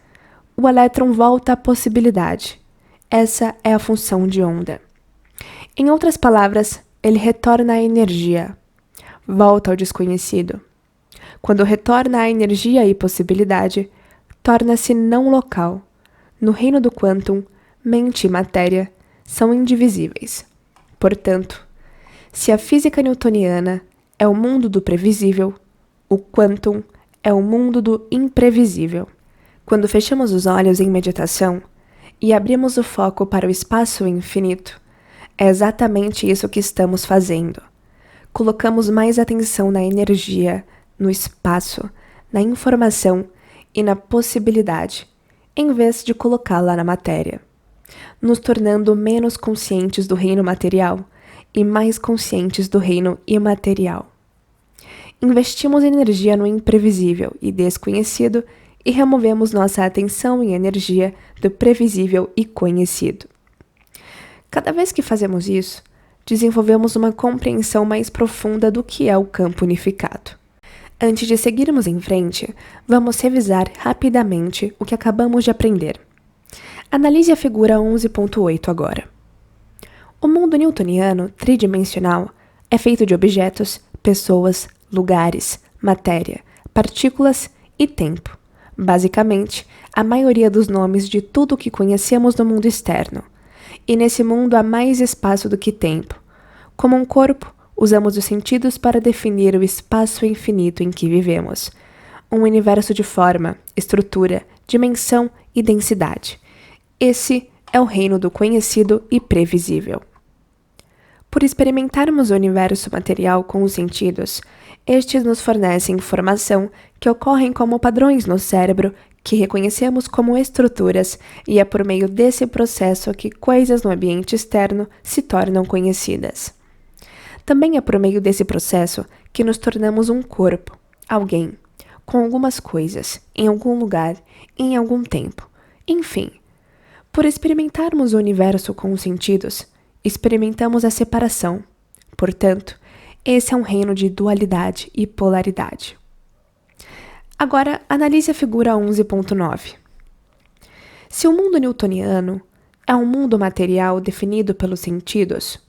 o elétron volta à possibilidade. Essa é a função de onda. Em outras palavras, ele retorna à energia, volta ao desconhecido. Quando retorna à energia e possibilidade, torna-se não local. No reino do quantum, mente e matéria são indivisíveis. Portanto, se a física newtoniana é o mundo do previsível, o quantum é o mundo do imprevisível. Quando fechamos os olhos em meditação e abrimos o foco para o espaço infinito, é exatamente isso que estamos fazendo. Colocamos mais atenção na energia, no espaço, na informação e na possibilidade, em vez de colocá-la na matéria, nos tornando menos conscientes do reino material e mais conscientes do reino imaterial. Investimos energia no imprevisível e desconhecido e removemos nossa atenção e energia do previsível e conhecido. Cada vez que fazemos isso, desenvolvemos uma compreensão mais profunda do que é o campo unificado. Antes de seguirmos em frente, vamos revisar rapidamente o que acabamos de aprender. Analise a figura 11.8 agora. O mundo newtoniano tridimensional é feito de objetos, pessoas, lugares, matéria, partículas e tempo. Basicamente, a maioria dos nomes de tudo o que conhecemos no mundo externo. E nesse mundo há mais espaço do que tempo. Como um corpo, usamos os sentidos para definir o espaço infinito em que vivemos. Um universo de forma, estrutura, dimensão e densidade. Esse é o reino do conhecido e previsível. Por experimentarmos o universo material com os sentidos, estes nos fornecem informação que ocorrem como padrões no cérebro que reconhecemos como estruturas, e é por meio desse processo que coisas no ambiente externo se tornam conhecidas. Também é por meio desse processo que nos tornamos um corpo, alguém, com algumas coisas, em algum lugar, em algum tempo. Enfim, por experimentarmos o universo com os sentidos, experimentamos a separação. Portanto, esse é um reino de dualidade e polaridade. Agora, analise a figura 11.9. Se o mundo newtoniano é um mundo material definido pelos sentidos,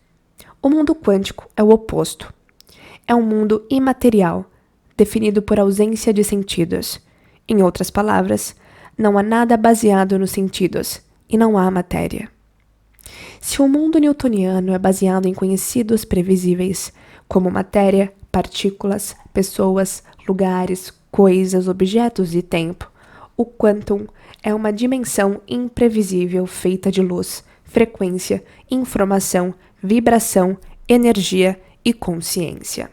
o mundo quântico é o oposto. É um mundo imaterial, definido por ausência de sentidos. Em outras palavras, não há nada baseado nos sentidos e não há matéria. Se o mundo newtoniano é baseado em conhecidos previsíveis, como matéria, partículas, pessoas, lugares, coisas, objetos e tempo, o quantum é uma dimensão imprevisível feita de luz, frequência, informação, vibração, energia e consciência.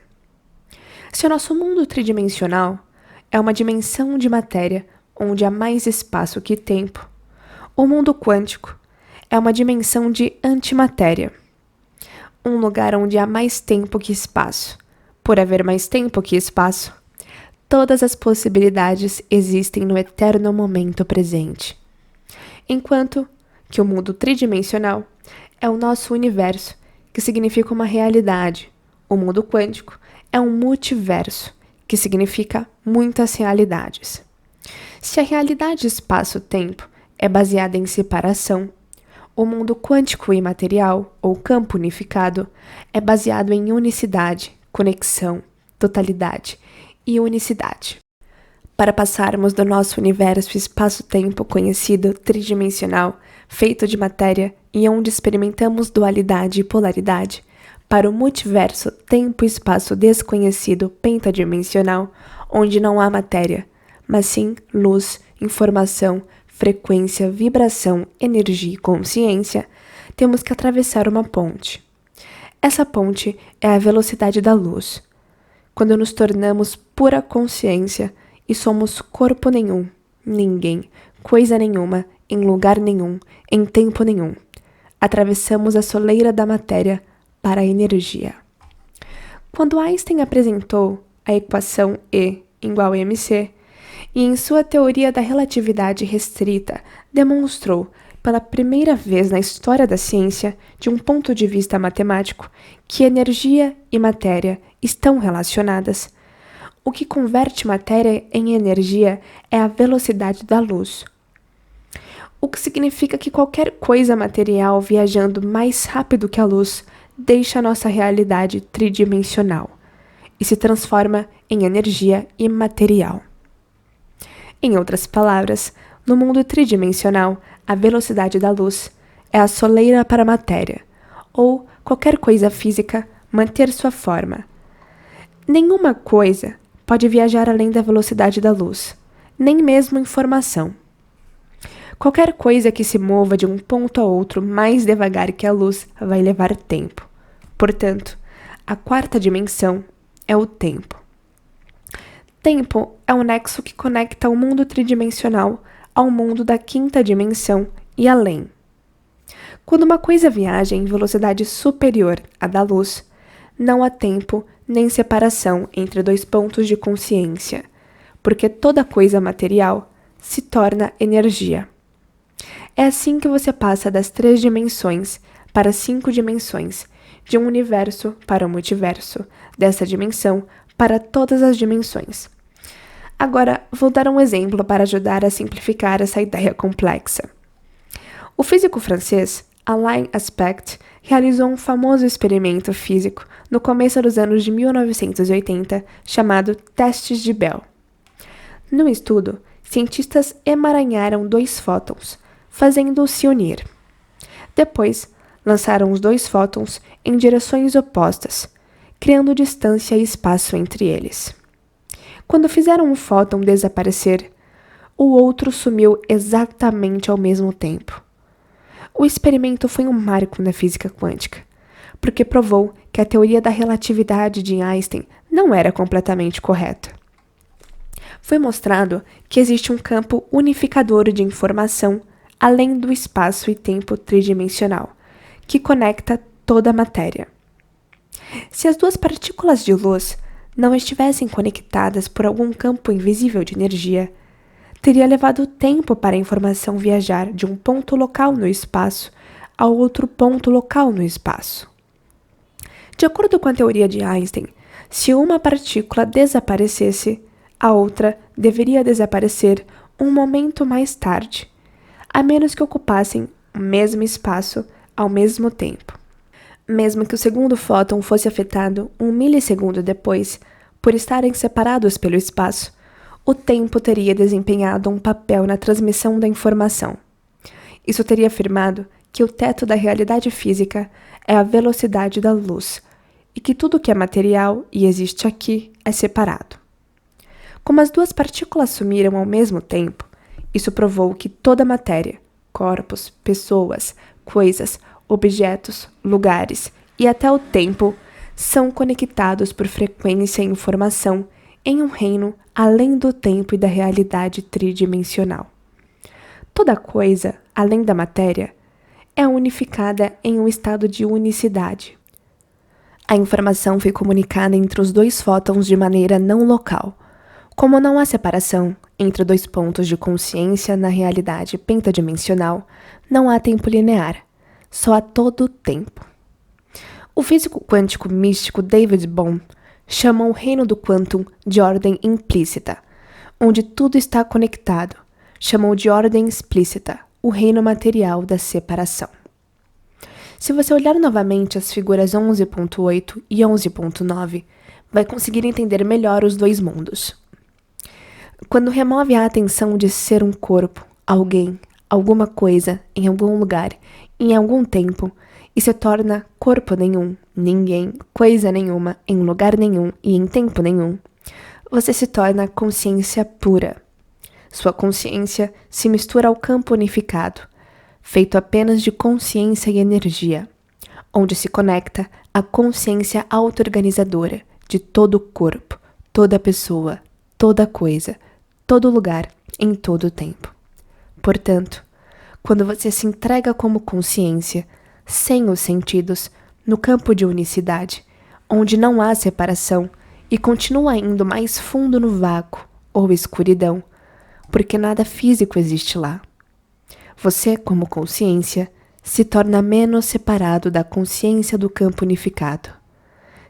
Se o nosso mundo tridimensional é uma dimensão de matéria onde há mais espaço que tempo, o mundo quântico é uma dimensão de antimatéria, um lugar onde há mais tempo que espaço. Por haver mais tempo que espaço, todas as possibilidades existem no eterno momento presente. Enquanto que o mundo tridimensional é o nosso universo, que significa uma realidade. O mundo quântico é um multiverso, que significa muitas realidades. Se a realidade espaço-tempo é baseada em separação, o mundo quântico imaterial, ou campo unificado, é baseado em unicidade, conexão, totalidade e unicidade. Para passarmos do nosso universo espaço-tempo conhecido tridimensional, feito de matéria e onde experimentamos dualidade e polaridade, para o multiverso tempo-espaço desconhecido pentadimensional, onde não há matéria, mas sim luz, informação, frequência, vibração, energia e consciência, temos que atravessar uma ponte. Essa ponte é a velocidade da luz. Quando nos tornamos pura consciência e somos corpo nenhum, ninguém, coisa nenhuma, em lugar nenhum, em tempo nenhum, atravessamos a soleira da matéria para a energia. Quando Einstein apresentou a equação E igual a mc, e em sua teoria da relatividade restrita demonstrou pela primeira vez na história da ciência, de um ponto de vista matemático, que energia e matéria estão relacionadas. O que converte matéria em energia é a velocidade da luz. O que significa que qualquer coisa material viajando mais rápido que a luz deixa a nossa realidade tridimensional e se transforma em energia imaterial. Em outras palavras, no mundo tridimensional, a velocidade da luz é a soleira para a matéria, ou qualquer coisa física manter sua forma. Nenhuma coisa pode viajar além da velocidade da luz, nem mesmo informação. Qualquer coisa que se mova de um ponto a outro mais devagar que a luz vai levar tempo. Portanto, a quarta dimensão é o tempo. Tempo é o nexo que conecta o mundo tridimensional ao mundo da quinta dimensão e além. Quando uma coisa viaja em velocidade superior à da luz, não há tempo nem separação entre dois pontos de consciência, porque toda coisa material se torna energia. É assim que você passa das 3 dimensões para 5 dimensões, de um universo para o multiverso, dessa dimensão para todas as dimensões. Agora, vou dar um exemplo para ajudar a simplificar essa ideia complexa. O físico francês Alain Aspect realizou um famoso experimento físico no começo dos anos de 1980, chamado Testes de Bell. No estudo, cientistas emaranharam 2 fótons, fazendo-os se unir. Depois, lançaram os 2 fótons em direções opostas, criando distância e espaço entre eles. Quando fizeram um fóton desaparecer, o outro sumiu exatamente ao mesmo tempo. O experimento foi um marco na física quântica, porque provou que a teoria da relatividade de Einstein não era completamente correta. Foi mostrado que existe um campo unificador de informação além do espaço e tempo tridimensional, que conecta toda a matéria. Se as 2 partículas de luz não estivessem conectadas por algum campo invisível de energia, teria levado tempo para a informação viajar de um ponto local no espaço a outro ponto local no espaço. De acordo com a teoria de Einstein, se uma partícula desaparecesse, a outra deveria desaparecer um momento mais tarde, a menos que ocupassem o mesmo espaço ao mesmo tempo. Mesmo que o segundo fóton fosse afetado 1 milissegundo depois, por estarem separados pelo espaço, o tempo teria desempenhado um papel na transmissão da informação. Isso teria afirmado que o teto da realidade física é a velocidade da luz e que tudo que é material e existe aqui é separado. Como as 2 partículas sumiram ao mesmo tempo, isso provou que toda a matéria, corpos, pessoas, coisas, objetos, lugares e até o tempo são conectados por frequência e informação em um reino além do tempo e da realidade tridimensional. Toda coisa, além da matéria, é unificada em um estado de unicidade. A informação foi comunicada entre os dois fótons de maneira não local. Como não há separação entre dois pontos de consciência na realidade pentadimensional, não há tempo linear, só há todo o tempo. O físico quântico místico David Bohm chama o reino do quantum de ordem implícita, onde tudo está conectado. Chamou de ordem explícita, o reino material da separação. Se você olhar novamente as figuras 11.8 e 11.9, vai conseguir entender melhor os dois mundos. Quando remove a atenção de ser um corpo, alguém, alguma coisa, em algum lugar, em algum tempo, e se torna corpo nenhum, ninguém, coisa nenhuma, em lugar nenhum e em tempo nenhum, você se torna consciência pura. Sua consciência se mistura ao campo unificado, feito apenas de consciência e energia, onde se conecta a consciência auto-organizadora de todo o corpo, toda pessoa, toda coisa, todo lugar, em todo o tempo. Portanto, quando você se entrega como consciência, sem os sentidos, no campo de unicidade, onde não há separação e continua indo mais fundo no vácuo ou escuridão, porque nada físico existe lá. Você, como consciência, se torna menos separado da consciência do campo unificado.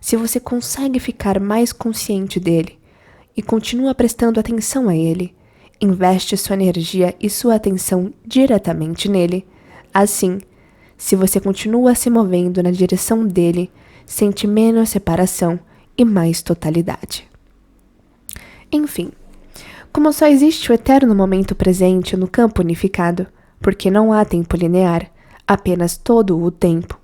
Se você consegue ficar mais consciente dele e continua prestando atenção a ele, investe sua energia e sua atenção diretamente nele, assim, se você continua se movendo na direção dele, sente menos separação e mais totalidade. Enfim, como só existe o eterno momento presente no campo unificado, porque não há tempo linear, apenas todo o tempo,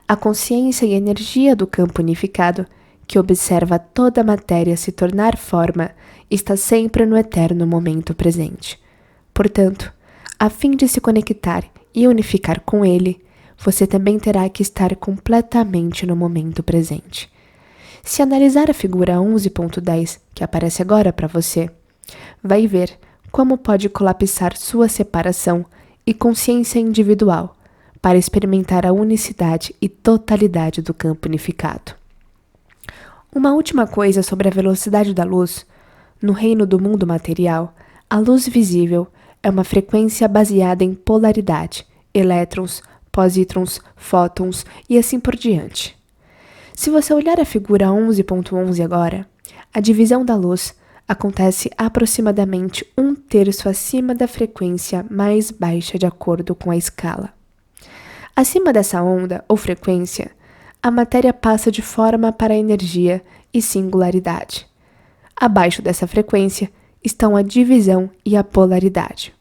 a consciência e energia do campo unificado, que observa toda a matéria se tornar forma, está sempre no eterno momento presente. Portanto, a fim de se conectar e unificar com ele, você também terá que estar completamente no momento presente. Se analisar a figura 11.10, que aparece agora para você, vai ver como pode colapsar sua separação e consciência individual para experimentar a unicidade e totalidade do campo unificado. Uma última coisa sobre a velocidade da luz. No reino do mundo material, a luz visível é uma frequência baseada em polaridade, elétrons, pósitrons, fótons e assim por diante. Se você olhar a figura 11.11 agora, a divisão da luz acontece aproximadamente 1/3 acima da frequência mais baixa de acordo com a escala. Acima dessa onda ou frequência, a matéria passa de forma para energia e singularidade. Abaixo dessa frequência estão a divisão e a polaridade.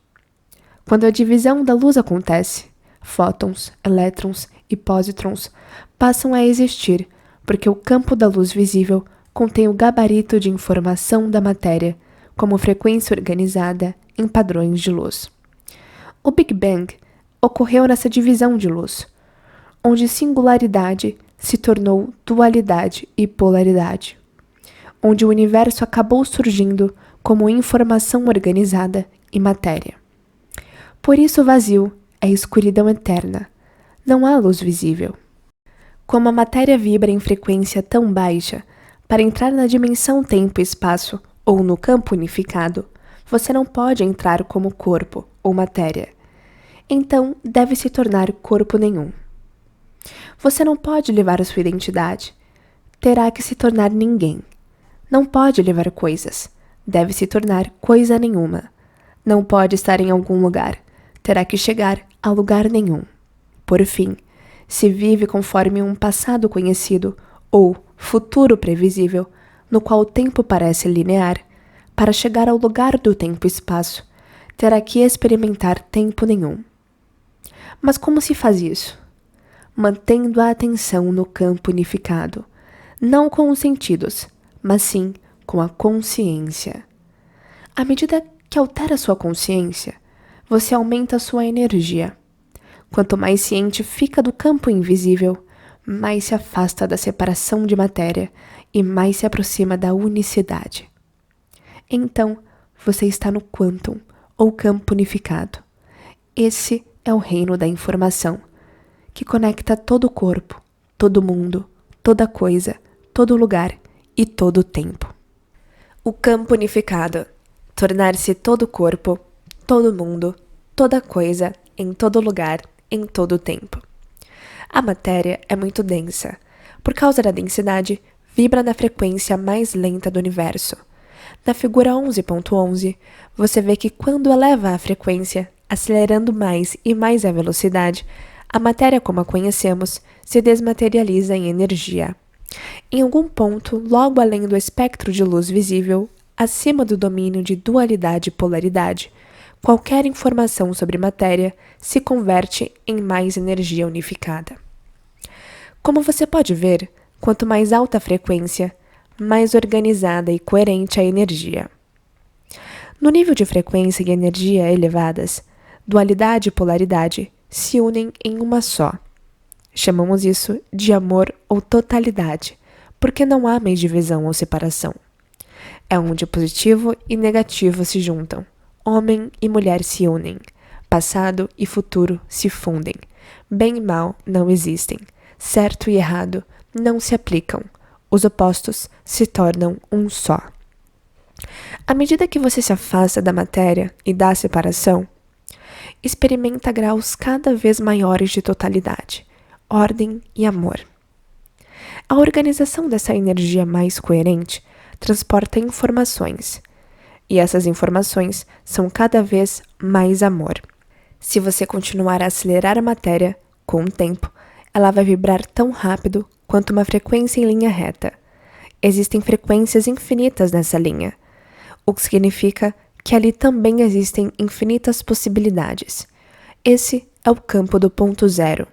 Quando a divisão da luz acontece, fótons, elétrons e pósitrons passam a existir porque o campo da luz visível contém o gabarito de informação da matéria como frequência organizada em padrões de luz. O Big Bang ocorreu nessa divisão de luz, onde singularidade se tornou dualidade e polaridade, onde o universo acabou surgindo como informação organizada e matéria. Por isso o vazio é escuridão eterna, não há luz visível. Como a matéria vibra em frequência tão baixa, para entrar na dimensão tempo e espaço ou no campo unificado, você não pode entrar como corpo ou matéria. Então, deve se tornar corpo nenhum. Você não pode levar a sua identidade. Terá que se tornar ninguém. Não pode levar coisas. Deve se tornar coisa nenhuma. Não pode estar em algum lugar. Terá que chegar a lugar nenhum. Por fim, se vive conforme um passado conhecido ou futuro previsível, no qual o tempo parece linear, para chegar ao lugar do tempo e espaço, terá que experimentar tempo nenhum. Mas como se faz isso? Mantendo a atenção no campo unificado, não com os sentidos, mas sim com a consciência. À medida que altera sua consciência, você aumenta sua energia. Quanto mais ciente fica do campo invisível, mais se afasta da separação de matéria e mais se aproxima da unicidade. Então, você está no quantum, ou campo unificado. Esse é o reino da informação, que conecta todo o corpo, todo mundo, toda coisa, todo lugar e todo o tempo. O campo unificado, tornar-se todo o corpo, todo mundo, toda coisa, em todo lugar, em todo o tempo. A matéria é muito densa. Por causa da densidade, vibra na frequência mais lenta do universo. Na figura 11.11, você vê que quando eleva a frequência, acelerando mais e mais a velocidade, a matéria como a conhecemos se desmaterializa em energia. Em algum ponto, logo além do espectro de luz visível, acima do domínio de dualidade e polaridade, qualquer informação sobre matéria se converte em mais energia unificada. Como você pode ver, quanto mais alta a frequência, mais organizada e coerente a energia. No nível de frequência e energia elevadas, dualidade e polaridade se unem em uma só. Chamamos isso de amor ou totalidade, porque não há mais divisão ou separação. É onde positivo e negativo se juntam, homem e mulher se unem, passado e futuro se fundem, bem e mal não existem, certo e errado não se aplicam, os opostos se tornam um só. À medida que você se afasta da matéria e da separação, experimenta graus cada vez maiores de totalidade, ordem e amor. A organização dessa energia mais coerente transporta informações, e essas informações são cada vez mais amor. Se você continuar a acelerar a matéria, com o tempo, ela vai vibrar tão rápido quanto uma frequência em linha reta. Existem frequências infinitas nessa linha, o que significa que ali também existem infinitas possibilidades. Esse é o campo do ponto zero,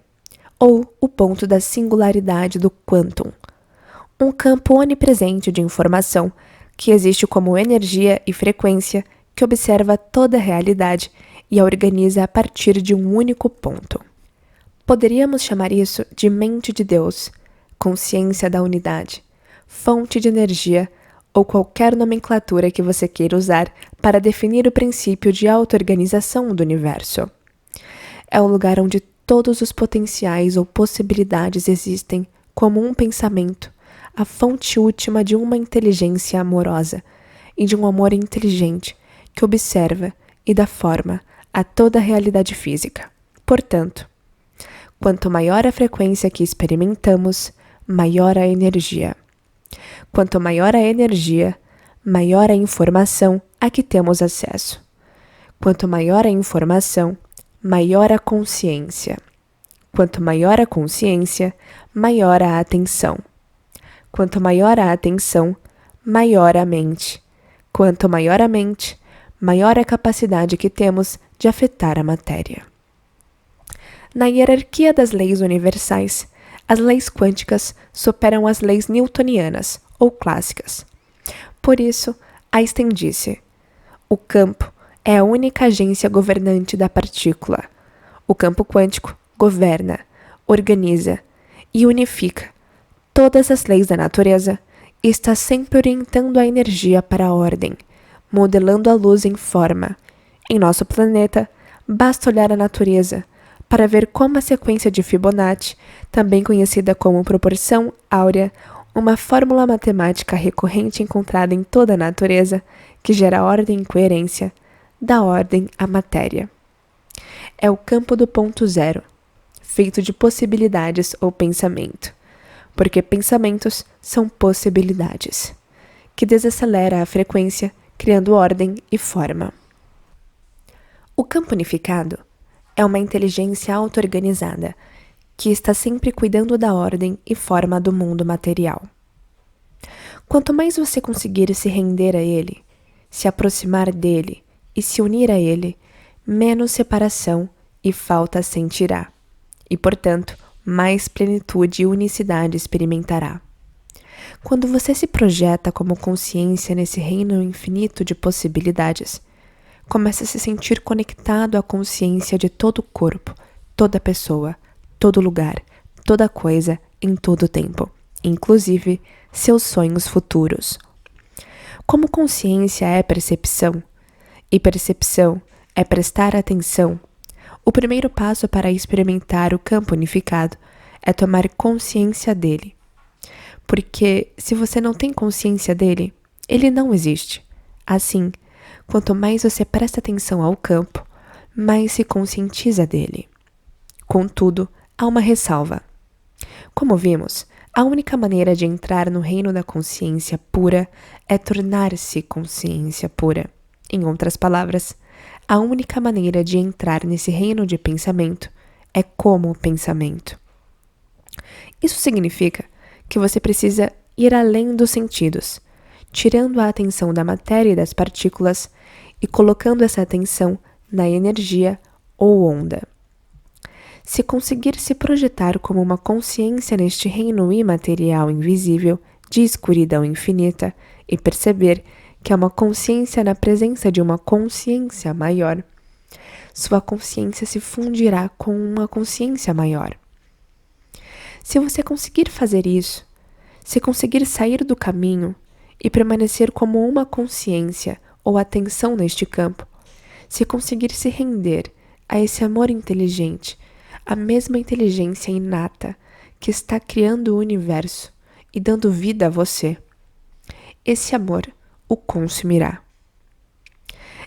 ou o ponto da singularidade do quantum. Um campo onipresente de informação que existe como energia e frequência que observa toda a realidade e a organiza a partir de um único ponto. Poderíamos chamar isso de mente de Deus, consciência da unidade, fonte de energia ou qualquer nomenclatura que você queira usar para definir o princípio de auto-organização do universo. É o lugar onde todos os potenciais ou possibilidades existem como um pensamento, a fonte última de uma inteligência amorosa e de um amor inteligente que observa e dá forma a toda a realidade física. Portanto, quanto maior a frequência que experimentamos, maior a energia. Quanto maior a energia, maior a informação a que temos acesso. Quanto maior a informação, maior a consciência. Quanto maior a consciência, maior a atenção. Quanto maior a atenção, maior a mente. Quanto maior a mente, maior a capacidade que temos de afetar a matéria. Na hierarquia das leis universais, as leis quânticas superam as leis newtonianas ou clássicas. Por isso, Einstein disse: o campo é a única agência governante da partícula. O campo quântico governa, organiza e unifica todas as leis da natureza e está sempre orientando a energia para a ordem, modelando a luz em forma. Em nosso planeta, basta olhar a natureza para ver como a sequência de Fibonacci, também conhecida como proporção áurea, uma fórmula matemática recorrente encontrada em toda a natureza, que gera ordem e coerência, dá ordem à matéria. É o campo do ponto zero, feito de possibilidades ou pensamento, porque pensamentos são possibilidades, que desacelera a frequência, criando ordem e forma. O campo unificado é uma inteligência auto-organizada, que está sempre cuidando da ordem e forma do mundo material. Quanto mais você conseguir se render a ele, se aproximar dele e se unir a ele, menos separação e falta sentirá, e, portanto, mais plenitude e unicidade experimentará. Quando você se projeta como consciência nesse reino infinito de possibilidades, começa a se sentir conectado à consciência de todo o corpo, toda pessoa, todo lugar, toda coisa, em todo tempo, inclusive seus sonhos futuros. Como consciência é percepção, e percepção é prestar atenção, O primeiro passo para experimentar o campo unificado é tomar consciência dele. Porque se você não tem consciência dele, ele não existe. Assim, quanto mais você presta atenção ao campo, mais se conscientiza dele. Contudo, há uma ressalva. Como vimos, a única maneira de entrar no reino da consciência pura é tornar-se consciência pura. Em outras palavras, a única maneira de entrar nesse reino de pensamento é como pensamento. Isso significa que você precisa ir além dos sentidos, tirando a atenção da matéria e das partículas e colocando essa atenção na energia ou onda. Se conseguir se projetar como uma consciência neste reino imaterial invisível de escuridão infinita e perceber que é uma consciência na presença de uma consciência maior, sua consciência se fundirá com uma consciência maior. Se você conseguir fazer isso, se conseguir sair do caminho e permanecer como uma consciência ou atenção neste campo, se conseguir se render a esse amor inteligente, a mesma inteligência inata que está criando o universo e dando vida a você, esse amor o consumirá.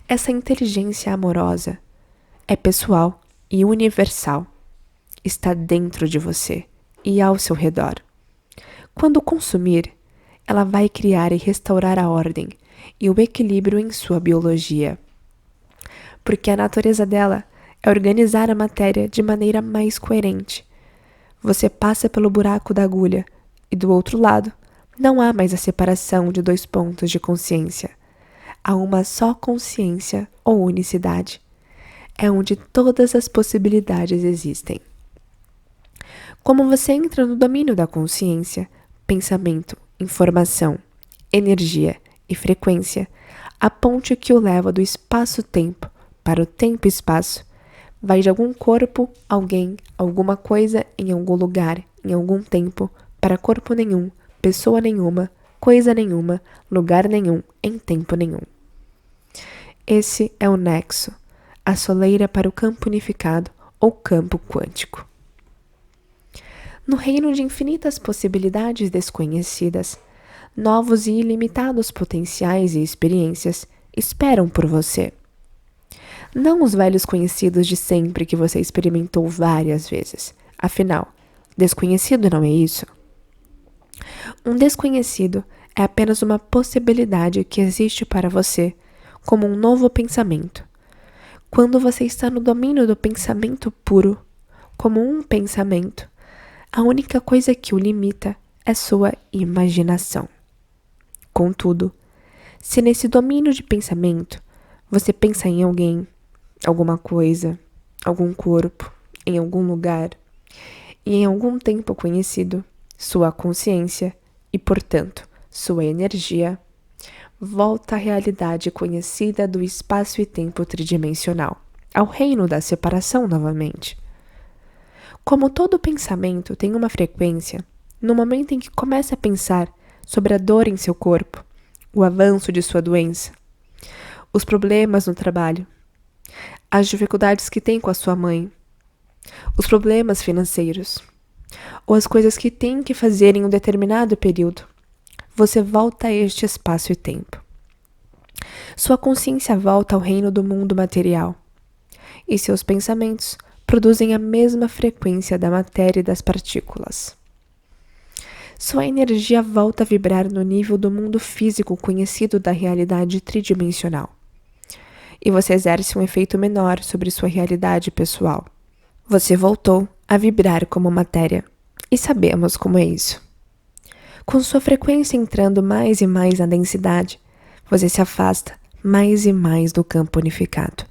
Essa inteligência amorosa é pessoal e universal, está dentro de você e ao seu redor. Quando consumir, ela vai criar e restaurar a ordem e o equilíbrio em sua biologia, porque a natureza dela é organizar a matéria de maneira mais coerente. Você passa pelo buraco da agulha e do outro lado não há mais a separação de dois pontos de consciência. Há uma só consciência ou unicidade. É onde todas as possibilidades existem. Como você entra no domínio da consciência, pensamento, informação, energia e frequência, a ponte que o leva do espaço-tempo para o tempo-espaço vai de algum corpo, alguém, alguma coisa em algum lugar, em algum tempo, para corpo nenhum, pessoa nenhuma, coisa nenhuma, lugar nenhum, em tempo nenhum. Esse é o nexo, a soleira para o campo unificado ou campo quântico. No reino de infinitas possibilidades desconhecidas, novos e ilimitados potenciais e experiências esperam por você. Não os velhos conhecidos de sempre que você experimentou várias vezes. Afinal, desconhecido não é isso? Um desconhecido é apenas uma possibilidade que existe para você, como um novo pensamento. Quando você está no domínio do pensamento puro, como um pensamento, a única coisa que o limita é sua imaginação. Contudo, se nesse domínio de pensamento você pensa em alguém, alguma coisa, algum corpo, em algum lugar e em algum tempo conhecido, sua consciência e, portanto, sua energia volta à realidade conhecida do espaço e tempo tridimensional, ao reino da separação novamente. Como todo pensamento tem uma frequência, no momento em que começa a pensar sobre a dor em seu corpo, o avanço de sua doença, os problemas no trabalho, as dificuldades que tem com a sua mãe, os problemas financeiros, ou as coisas que tem que fazer em um determinado período, você volta a este espaço e tempo. Sua consciência volta ao reino do mundo material, e seus pensamentos produzem a mesma frequência da matéria e das partículas. Sua energia volta a vibrar no nível do mundo físico conhecido da realidade tridimensional. E você exerce um efeito menor sobre sua realidade pessoal. Você voltou a vibrar como matéria, e sabemos como é isso. Com sua frequência entrando mais e mais na densidade, você se afasta mais e mais do campo unificado.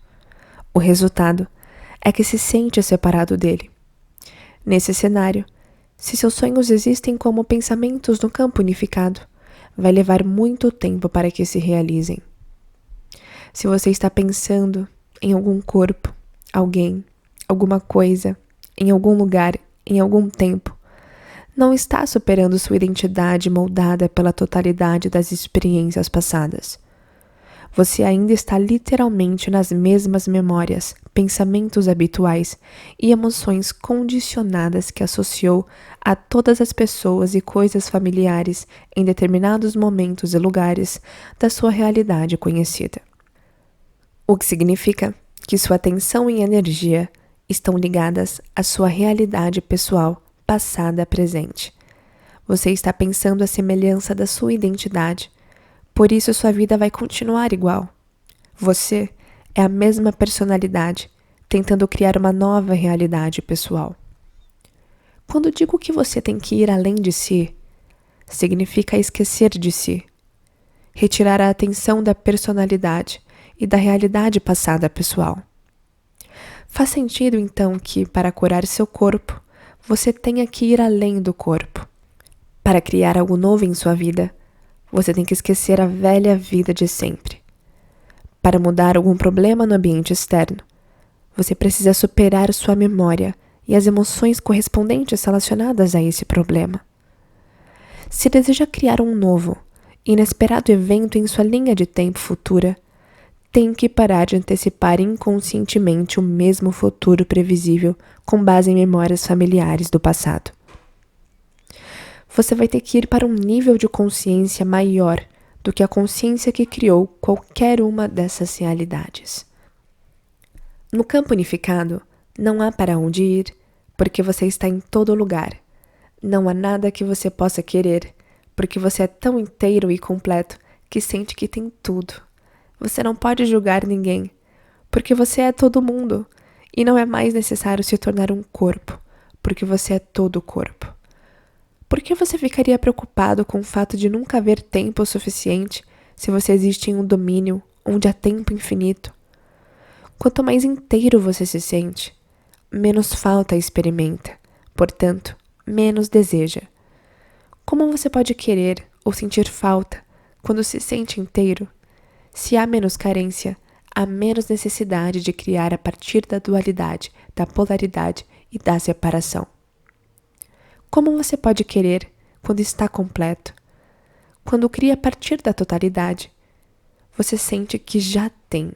O resultado é que se sente separado dele. Nesse cenário, se seus sonhos existem como pensamentos no campo unificado, vai levar muito tempo para que se realizem. Se você está pensando em algum corpo, alguém, alguma coisa, em algum lugar, em algum tempo, não está superando sua identidade moldada pela totalidade das experiências passadas. Você ainda está literalmente nas mesmas memórias, pensamentos habituais e emoções condicionadas que associou a todas as pessoas e coisas familiares em determinados momentos e lugares da sua realidade conhecida. O que significa que sua atenção e energia estão ligadas à sua realidade pessoal, passada a presente. Você está pensando a semelhança da sua identidade, por isso sua vida vai continuar igual. Você é a mesma personalidade, tentando criar uma nova realidade pessoal. Quando digo que você tem que ir além de si, significa esquecer de si, retirar a atenção da personalidade e da realidade passada pessoal. Faz sentido, então, que, para curar seu corpo, você tenha que ir além do corpo. Para criar algo novo em sua vida, você tem que esquecer a velha vida de sempre. Para mudar algum problema no ambiente externo, você precisa superar sua memória e as emoções correspondentes relacionadas a esse problema. Se deseja criar um novo, inesperado evento em sua linha de tempo futura, tem que parar de antecipar inconscientemente o mesmo futuro previsível com base em memórias familiares do passado. Você vai ter que ir para um nível de consciência maior do que a consciência que criou qualquer uma dessas realidades. No campo unificado, não há para onde ir, porque você está em todo lugar. Não há nada que você possa querer, porque você é tão inteiro e completo que sente que tem tudo. Você não pode julgar ninguém, porque você é todo mundo, e não é mais necessário se tornar um corpo, porque você é todo o corpo. Por que você ficaria preocupado com o fato de nunca haver tempo suficiente se você existe em um domínio onde há tempo infinito? Quanto mais inteiro você se sente, menos falta experimenta, portanto, menos deseja. Como você pode querer ou sentir falta quando se sente inteiro? Se há menos carência, há menos necessidade de criar a partir da dualidade, da polaridade e da separação. Como você pode querer quando está completo? Quando cria a partir da totalidade, você sente que já tem.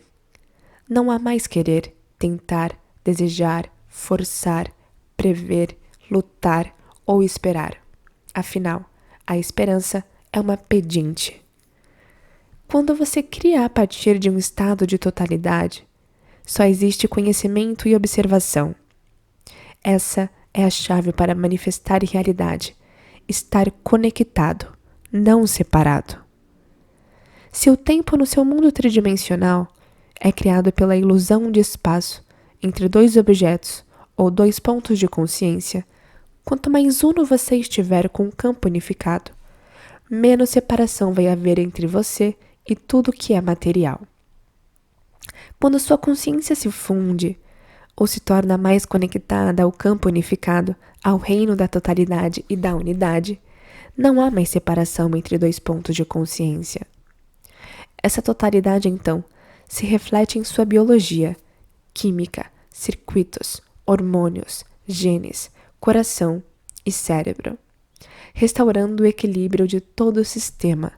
Não há mais querer, tentar, desejar, forçar, prever, lutar ou esperar. Afinal, a esperança é uma pedinte. Quando você cria a partir de um estado de totalidade, só existe conhecimento e observação. Essa é a chave para manifestar realidade, estar conectado, não separado. Se o tempo no seu mundo tridimensional é criado pela ilusão de espaço entre dois objetos ou dois pontos de consciência, quanto mais uno você estiver com o campo unificado, menos separação vai haver entre você e tudo que é material. Quando sua consciência se funde ou se torna mais conectada ao campo unificado, ao reino da totalidade e da unidade, não há mais separação entre dois pontos de consciência. Essa totalidade, então, se reflete em sua biologia, química, circuitos, hormônios, genes, coração e cérebro, restaurando o equilíbrio de todo o sistema.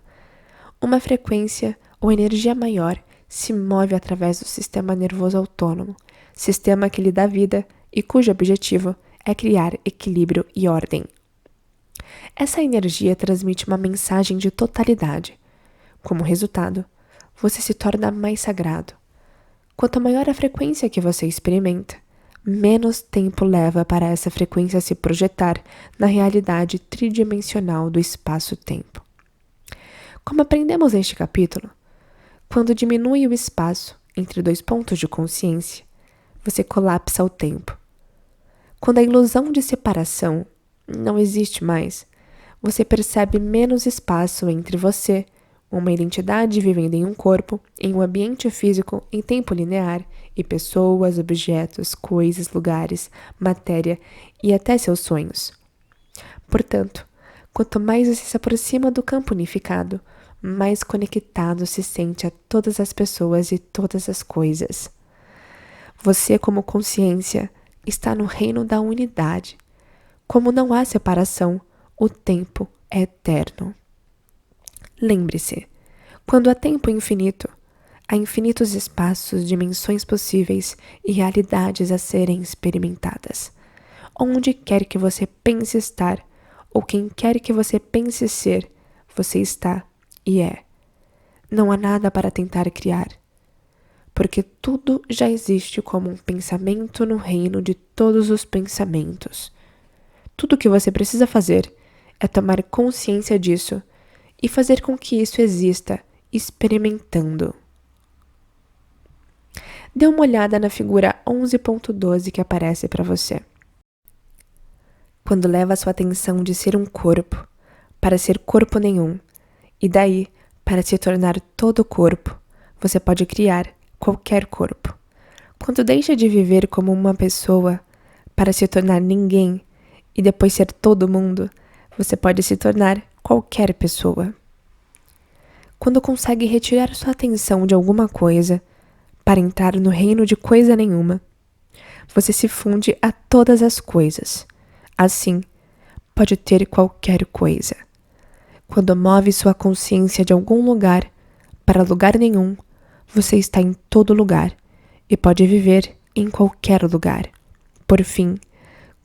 Uma frequência ou energia maior se move através do sistema nervoso autônomo, sistema que lhe dá vida e cujo objetivo é criar equilíbrio e ordem. Essa energia transmite uma mensagem de totalidade. Como resultado, você se torna mais sagrado. Quanto maior a frequência que você experimenta, menos tempo leva para essa frequência se projetar na realidade tridimensional do espaço-tempo. Como aprendemos neste capítulo, quando diminui o espaço entre dois pontos de consciência, você colapsa o tempo. Quando a ilusão de separação não existe mais, você percebe menos espaço entre você, uma identidade vivendo em um corpo, em um ambiente físico em tempo linear, e pessoas, objetos, coisas, lugares, matéria e até seus sonhos. Portanto, quanto mais você se aproxima do campo unificado, mais conectado se sente a todas as pessoas e todas as coisas. Você, como consciência, está no reino da unidade. Como não há separação, o tempo é eterno. Lembre-se, quando há tempo infinito, Há infinitos espaços, dimensões possíveis e realidades a serem experimentadas. Onde quer que você pense estar, ou quem quer que você pense ser, você está e é. Não há nada para tentar criar, porque tudo já existe como um pensamento no reino de todos os pensamentos. Tudo o que você precisa fazer é tomar consciência disso e fazer com que isso exista, experimentando. Dê uma olhada na figura 11.12 que aparece para você. Quando leva a sua atenção de ser um corpo para ser corpo nenhum, e daí para se tornar todo corpo, você pode criar qualquer corpo. Quando deixa de viver como uma pessoa para se tornar ninguém e depois ser todo mundo, você pode se tornar qualquer pessoa. Quando consegue retirar sua atenção de alguma coisa para entrar no reino de coisa nenhuma, você se funde a todas as coisas. Assim, pode ter qualquer coisa. Quando move sua consciência de algum lugar para lugar nenhum, você está em todo lugar e pode viver em qualquer lugar. Por fim,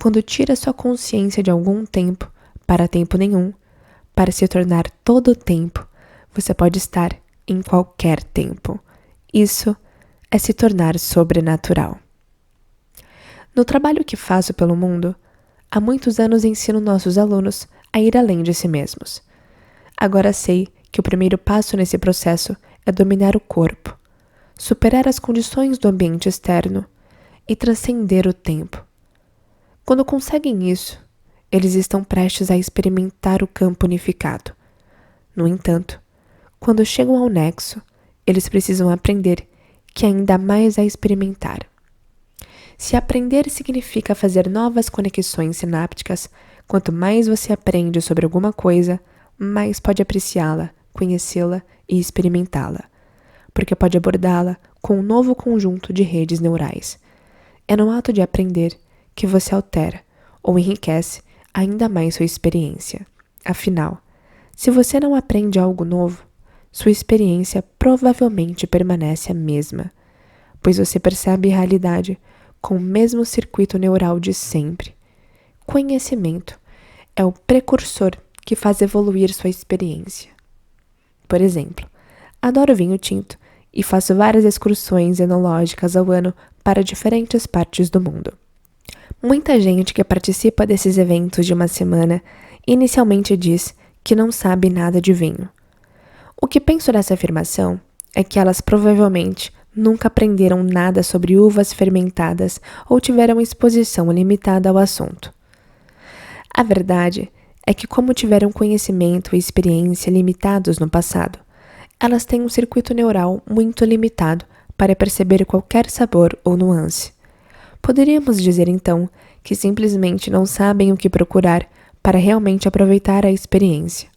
quando tira sua consciência de algum tempo para tempo nenhum, para se tornar todo o tempo, você pode estar em qualquer tempo. Isso é se tornar sobrenatural. No trabalho que faço pelo mundo, há muitos anos ensino nossos alunos a ir além de si mesmos. Agora sei que o primeiro passo nesse processo é dominar o corpo, superar as condições do ambiente externo e transcender o tempo. Quando conseguem isso, eles estão prestes a experimentar o campo unificado. No entanto, quando chegam ao nexo, eles precisam aprender que ainda há mais a experimentar. Se aprender significa fazer novas conexões sinápticas, quanto mais você aprende sobre alguma coisa, mais pode apreciá-la, conhecê-la e experimentá-la, porque pode abordá-la com um novo conjunto de redes neurais. É no ato de aprender que você altera ou enriquece ainda mais sua experiência. Afinal, se você não aprende algo novo, sua experiência provavelmente permanece a mesma, pois você percebe a realidade com o mesmo circuito neural de sempre. Conhecimento é o precursor que faz evoluir sua experiência. Por exemplo, adoro vinho tinto e faço várias excursões enológicas ao ano para diferentes partes do mundo. Muita gente que participa desses eventos de uma semana inicialmente diz que não sabe nada de vinho. O que penso dessa afirmação é que elas provavelmente nunca aprenderam nada sobre uvas fermentadas ou tiveram exposição limitada ao assunto. A verdade é que, como tiveram conhecimento e experiência limitados no passado, elas têm um circuito neural muito limitado para perceber qualquer sabor ou nuance. Poderíamos dizer, então, que simplesmente não sabem o que procurar para realmente aproveitar a experiência.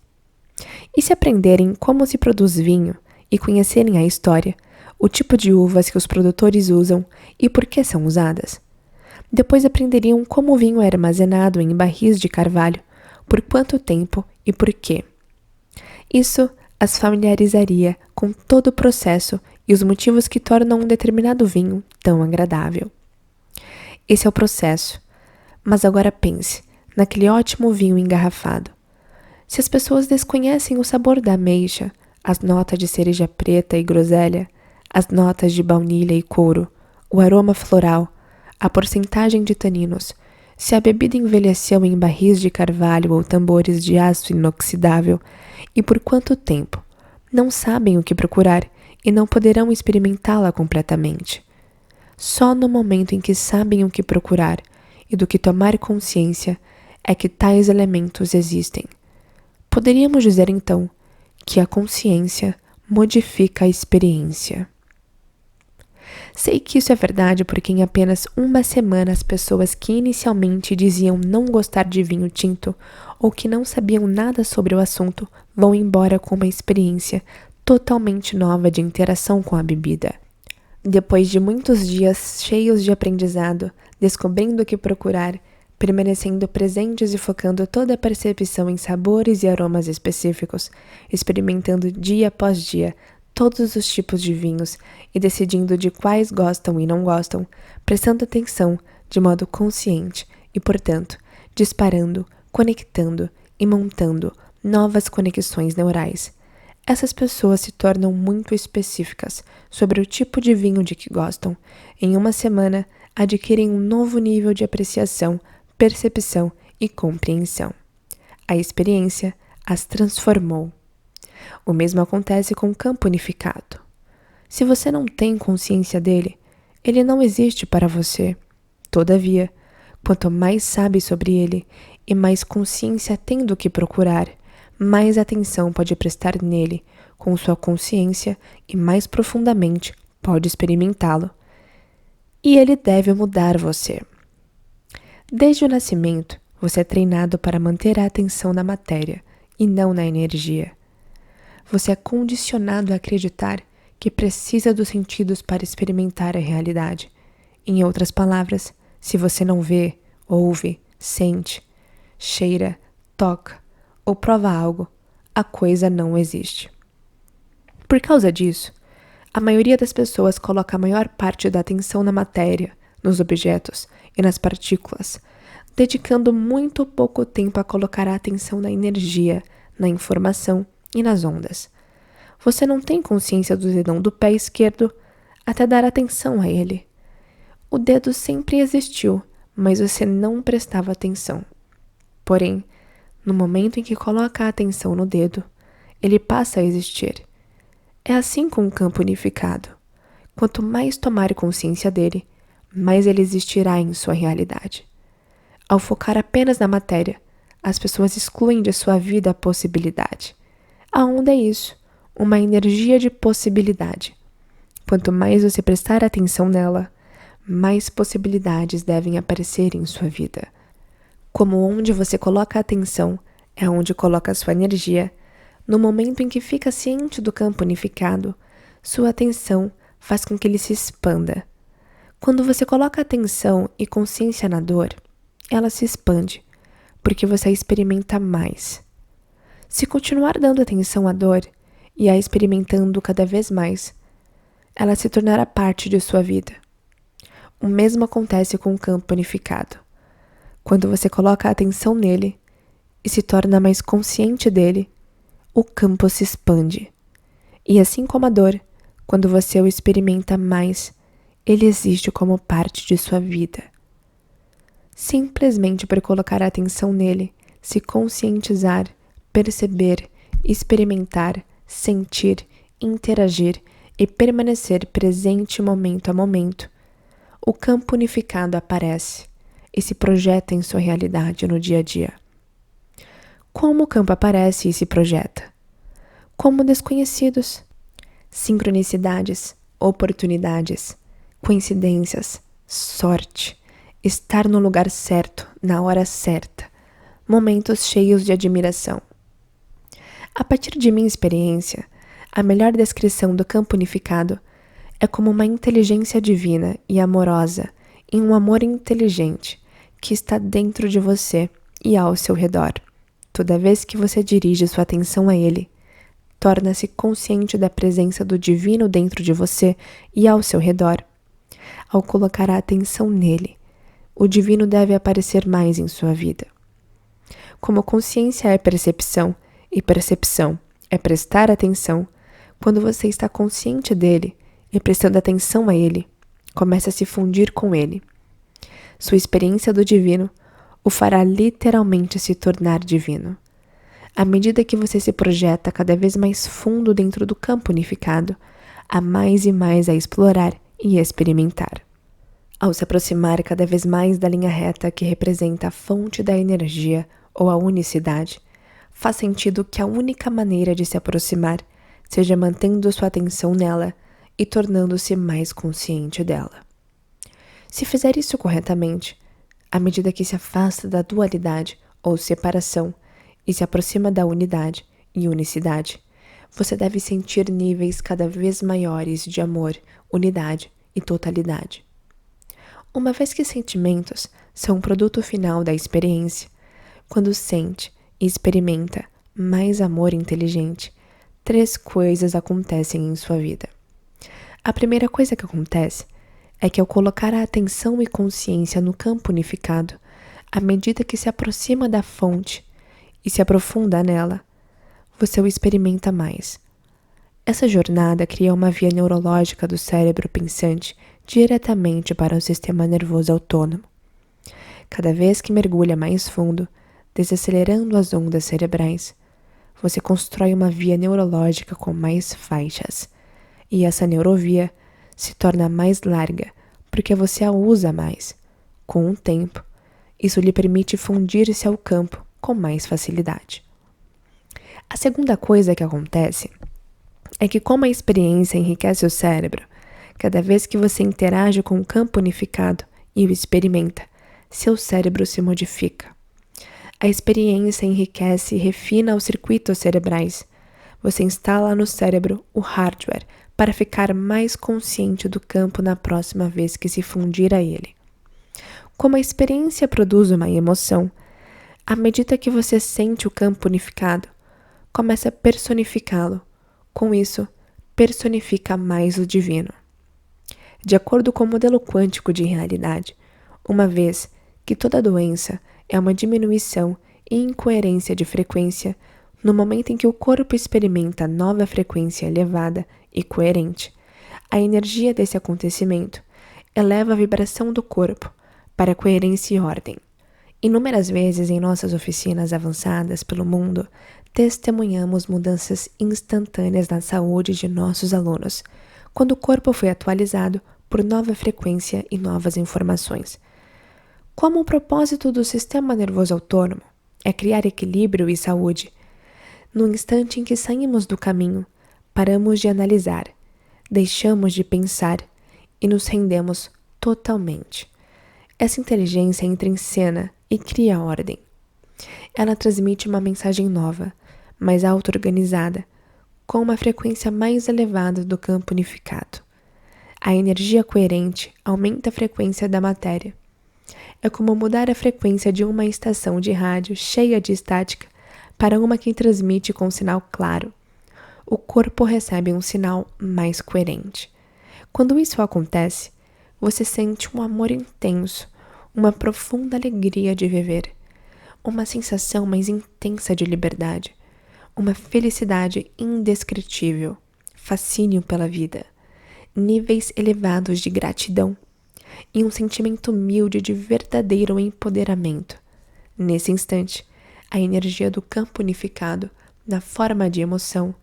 E se aprenderem como se produz vinho e conhecerem a história, o tipo de uvas que os produtores usam e por que são usadas? Depois aprenderiam como o vinho é armazenado em barris de carvalho, por quanto tempo e por quê. Isso as familiarizaria com todo o processo e os motivos que tornam um determinado vinho tão agradável. Esse é o processo, mas agora pense naquele ótimo vinho engarrafado. Se as pessoas desconhecem o sabor da ameixa, as notas de cereja preta e groselha, as notas de baunilha e couro, o aroma floral, a porcentagem de taninos, se a bebida envelheceu em barris de carvalho ou tambores de aço inoxidável e por quanto tempo, não sabem o que procurar e não poderão experimentá-la completamente. Só no momento em que sabem o que procurar e do que tomar consciência é que tais elementos existem. Poderíamos dizer então que a consciência modifica a experiência. Sei que isso é verdade porque em apenas uma semana as pessoas que inicialmente diziam não gostar de vinho tinto ou que não sabiam nada sobre o assunto vão embora com uma experiência totalmente nova de interação com a bebida. Depois de muitos dias cheios de aprendizado, descobrindo o que procurar, permanecendo presentes e focando toda a percepção em sabores e aromas específicos, experimentando dia após dia todos os tipos de vinhos e decidindo de quais gostam e não gostam, prestando atenção de modo consciente e, portanto, disparando, conectando e montando novas conexões neurais. Essas pessoas se tornam muito específicas sobre o tipo de vinho de que gostam. Em uma semana, adquirem um novo nível de apreciação, percepção e compreensão. A experiência as transformou. O mesmo acontece com o campo unificado. Se você não tem consciência dele, ele não existe para você. Todavia, quanto mais sabe sobre ele e mais consciência tem do que procurar, mais atenção pode prestar nele com sua consciência e mais profundamente pode experimentá-lo. E ele deve mudar você. Desde o nascimento, você é treinado para manter a atenção na matéria e não na energia. Você é condicionado a acreditar que precisa dos sentidos para experimentar a realidade. Em outras palavras, se você não vê, ouve, sente, cheira, toca ou prova algo, a coisa não existe. Por causa disso, a maioria das pessoas coloca a maior parte da atenção na matéria, nos objetos e nas partículas, dedicando muito pouco tempo a colocar a atenção na energia, na informação e nas ondas. Você não tem consciência do dedão do pé esquerdo até dar atenção a ele. O dedo sempre existiu, mas você não prestava atenção. Porém, no momento em que coloca a atenção no dedo, ele passa a existir. É assim com o campo unificado. Quanto mais tomar consciência dele, mais ele existirá em sua realidade. Ao focar apenas na matéria, as pessoas excluem de sua vida a possibilidade. A onda é isso, uma energia de possibilidade. Quanto mais você prestar atenção nela, mais possibilidades devem aparecer em sua vida. Como onde você coloca a atenção é onde coloca a sua energia, no momento em que fica ciente do campo unificado, sua atenção faz com que ele se expanda. Quando você coloca atenção e consciência na dor, ela se expande, porque você a experimenta mais. Se continuar dando atenção à dor e a experimentando cada vez mais, ela se tornará parte de sua vida. O mesmo acontece com o campo unificado. Quando você coloca a atenção nele e se torna mais consciente dele, o campo se expande. E assim como a dor, quando você o experimenta mais, ele existe como parte de sua vida. Simplesmente por colocar a atenção nele, se conscientizar, perceber, experimentar, sentir, interagir e permanecer presente momento a momento, o campo unificado aparece e se projeta em sua realidade no dia a dia. Como o campo aparece e se projeta? Como desconhecidos, sincronicidades, oportunidades, coincidências, sorte, estar no lugar certo, na hora certa, momentos cheios de admiração. A partir de minha experiência, a melhor descrição do campo unificado é como uma inteligência divina e amorosa e um amor inteligente que está dentro de você e ao seu redor. Toda vez que você dirige sua atenção a ele, torna-se consciente da presença do divino dentro de você e ao seu redor. Ao colocar a atenção nele, o divino deve aparecer mais em sua vida. Como consciência é percepção e percepção é prestar atenção, quando você está consciente dele e prestando atenção a ele, começa a se fundir com ele. Sua experiência do divino o fará literalmente se tornar divino. À medida que você se projeta cada vez mais fundo dentro do campo unificado, há mais e mais a explorar e experimentar. Ao se aproximar cada vez mais da linha reta que representa a fonte da energia ou a unicidade, faz sentido que a única maneira de se aproximar seja mantendo sua atenção nela e tornando-se mais consciente dela. Se fizer isso corretamente, à medida que se afasta da dualidade ou separação e se aproxima da unidade e unicidade, você deve sentir níveis cada vez maiores de amor, unidade e totalidade. Uma vez que sentimentos são um produto final da experiência, quando sente e experimenta mais amor inteligente, 3 coisas acontecem em sua vida. A primeira coisa que acontece é que ao colocar a atenção e consciência no campo unificado, à medida que se aproxima da fonte e se aprofunda nela, você o experimenta mais. Essa jornada cria uma via neurológica do cérebro pensante diretamente para o sistema nervoso autônomo. Cada vez que mergulha mais fundo, desacelerando as ondas cerebrais, você constrói uma via neurológica com mais faixas, e essa neurovia se torna mais larga porque você a usa mais. Com o tempo, isso lhe permite fundir-se ao campo com mais facilidade. A segunda coisa que acontece é que, como a experiência enriquece o cérebro, cada vez que você interage com o campo unificado e o experimenta, seu cérebro se modifica. A experiência enriquece e refina os circuitos cerebrais. Você instala no cérebro o hardware para ficar mais consciente do campo na próxima vez que se fundir a ele. Como a experiência produz uma emoção, à medida que você sente o campo unificado, começa a personificá-lo. Com isso, personifica mais o divino. De acordo com o modelo quântico de realidade, uma vez que toda doença é uma diminuição e incoerência de frequência, no momento em que o corpo experimenta nova frequência elevada e coerente, a energia desse acontecimento eleva a vibração do corpo para coerência e ordem. Inúmeras vezes em nossas oficinas avançadas pelo mundo, testemunhamos mudanças instantâneas na saúde de nossos alunos, quando o corpo foi atualizado por nova frequência e novas informações. Como o propósito do sistema nervoso autônomo é criar equilíbrio e saúde, no instante em que saímos do caminho, paramos de analisar, deixamos de pensar e nos rendemos totalmente. Essa inteligência entra em cena e cria ordem. Ela transmite uma mensagem nova, mais auto-organizada, com uma frequência mais elevada do campo unificado. A energia coerente aumenta a frequência da matéria. É como mudar a frequência de uma estação de rádio cheia de estática para uma que transmite com sinal claro. O corpo recebe um sinal mais coerente. Quando isso acontece, você sente um amor intenso, uma profunda alegria de viver, uma sensação mais intensa de liberdade, uma felicidade indescritível, fascínio pela vida, níveis elevados de gratidão e um sentimento humilde de verdadeiro empoderamento. Nesse instante, a energia do campo unificado, na forma de emoção,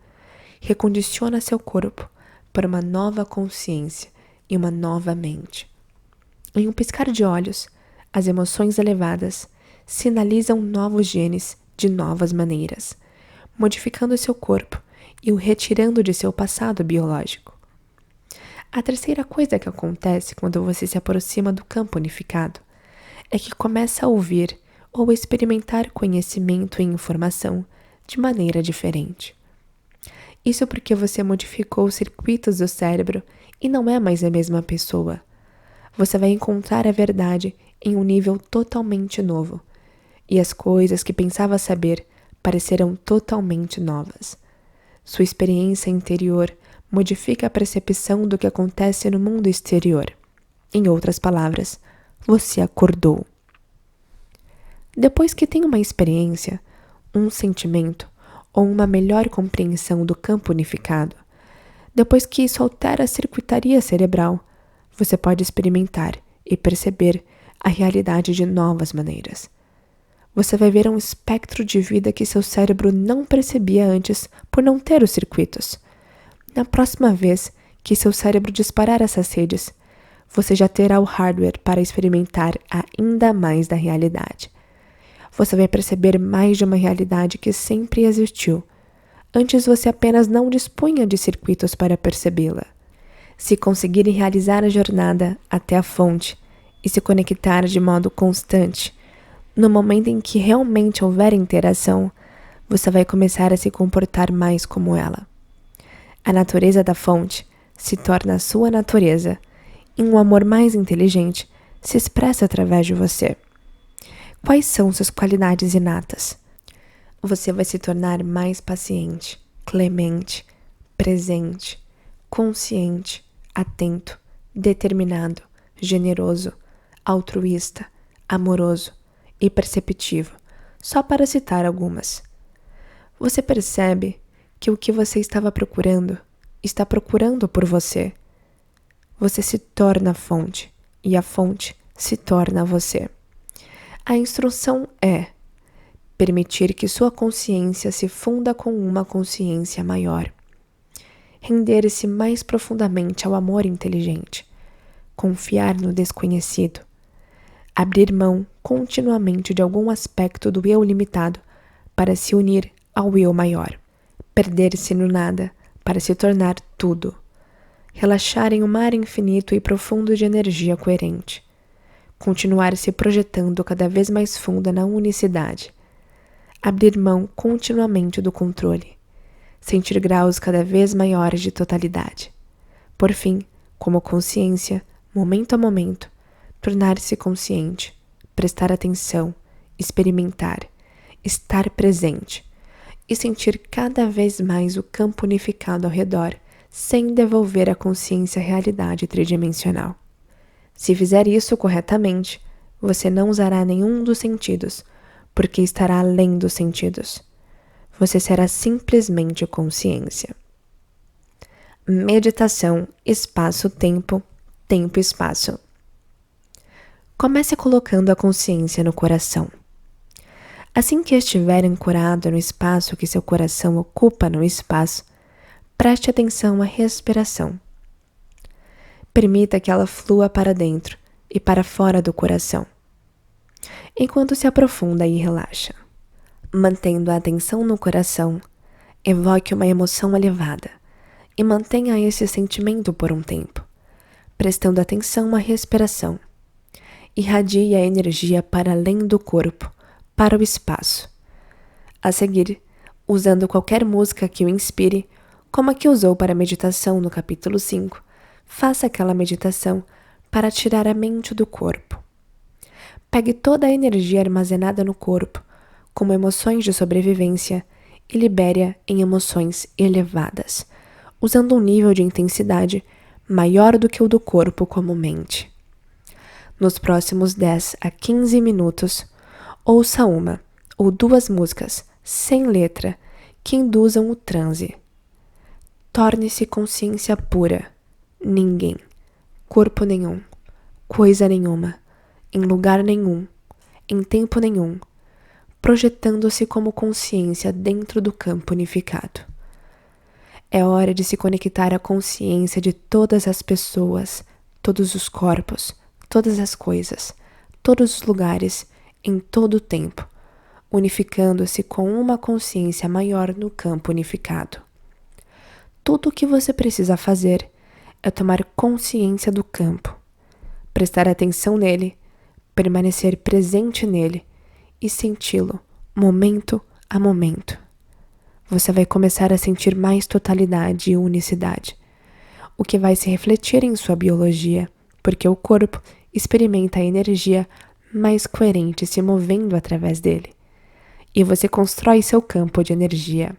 recondiciona seu corpo para uma nova consciência e uma nova mente. Em um piscar de olhos, as emoções elevadas sinalizam novos genes de novas maneiras, modificando seu corpo e o retirando de seu passado biológico. A terceira coisa que acontece quando você se aproxima do campo unificado é que começa a ouvir ou experimentar conhecimento e informação de maneira diferente. Isso porque você modificou os circuitos do cérebro e não é mais a mesma pessoa. Você vai encontrar a verdade em um nível totalmente novo, e as coisas que pensava saber parecerão totalmente novas. Sua experiência interior modifica a percepção do que acontece no mundo exterior. Em outras palavras, você acordou. Depois que tem uma experiência, um sentimento ou uma melhor compreensão do campo unificado, depois que isso altera a circuitaria cerebral, você pode experimentar e perceber a realidade de novas maneiras. Você vai ver um espectro de vida que seu cérebro não percebia antes por não ter os circuitos. Na próxima vez que seu cérebro disparar essas redes, você já terá o hardware para experimentar ainda mais da realidade. Você vai perceber mais de uma realidade que sempre existiu. Antes você apenas não dispunha de circuitos para percebê-la. Se conseguir realizar a jornada até a fonte e se conectar de modo constante, no momento em que realmente houver interação, você vai começar a se comportar mais como ela. A natureza da fonte se torna a sua natureza e um amor mais inteligente se expressa através de você. Quais são suas qualidades inatas? Você vai se tornar mais paciente, clemente, presente, consciente, atento, determinado, generoso, altruísta, amoroso e perceptivo, só para citar algumas. Você percebe que o que você estava procurando está procurando por você. Você se torna a fonte e a fonte se torna você. A instrução é permitir que sua consciência se funda com uma consciência maior. Render-se mais profundamente ao amor inteligente. Confiar no desconhecido. Abrir mão continuamente de algum aspecto do eu limitado para se unir ao eu maior. Perder-se no nada para se tornar tudo. Relaxar em um mar infinito e profundo de energia coerente. Continuar se projetando cada vez mais funda na unicidade. Abrir mão continuamente do controle. Sentir graus cada vez maiores de totalidade. Por fim, como consciência, momento a momento, tornar-se consciente, prestar atenção, experimentar, estar presente e sentir cada vez mais o campo unificado ao redor, sem devolver à consciência a realidade tridimensional. Se fizer isso corretamente, você não usará nenhum dos sentidos, porque estará além dos sentidos. Você será simplesmente consciência. Meditação, espaço-tempo, tempo-espaço. Comece colocando a consciência no coração. Assim que estiver ancorado no espaço que seu coração ocupa no espaço, preste atenção à respiração. Permita que ela flua para dentro e para fora do coração, enquanto se aprofunda e relaxa. Mantendo a atenção no coração, evoque uma emoção elevada e mantenha esse sentimento por um tempo, prestando atenção à respiração. Irradie a energia para além do corpo, para o espaço. A seguir, usando qualquer música que o inspire, como a que usou para a meditação no capítulo 5, faça aquela meditação para tirar a mente do corpo. Pegue toda a energia armazenada no corpo, como emoções de sobrevivência, e libere-a em emoções elevadas, usando um nível de intensidade maior do que o do corpo comumente. Nos próximos 10 a 15 minutos, ouça uma ou duas músicas sem letra que induzam o transe. Torne-se consciência pura. Ninguém, corpo nenhum, coisa nenhuma, em lugar nenhum, em tempo nenhum, projetando-se como consciência dentro do campo unificado. É hora de se conectar à consciência de todas as pessoas, todos os corpos, todas as coisas, todos os lugares, em todo o tempo, unificando-se com uma consciência maior no campo unificado. Tudo o que você precisa fazer é tomar consciência do campo, prestar atenção nele, permanecer presente nele e senti-lo, momento a momento. Você vai começar a sentir mais totalidade e unicidade, o que vai se refletir em sua biologia, porque o corpo experimenta a energia mais coerente se movendo através dele. E você constrói seu campo de energia.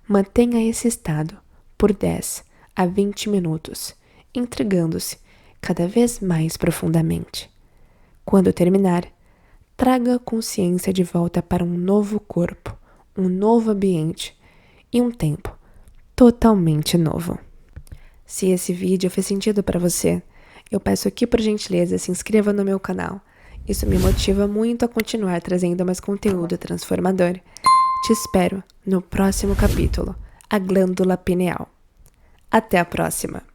Mantenha esse estado por 10 a 20 minutos, entregando-se cada vez mais profundamente. Quando terminar, traga a consciência de volta para um novo corpo, um novo ambiente e um tempo totalmente novo. Se esse vídeo fez sentido para você, eu peço aqui por gentileza se inscreva no meu canal. Isso me motiva muito a continuar trazendo mais conteúdo transformador. Te espero no próximo capítulo, a glândula pineal. Até a próxima!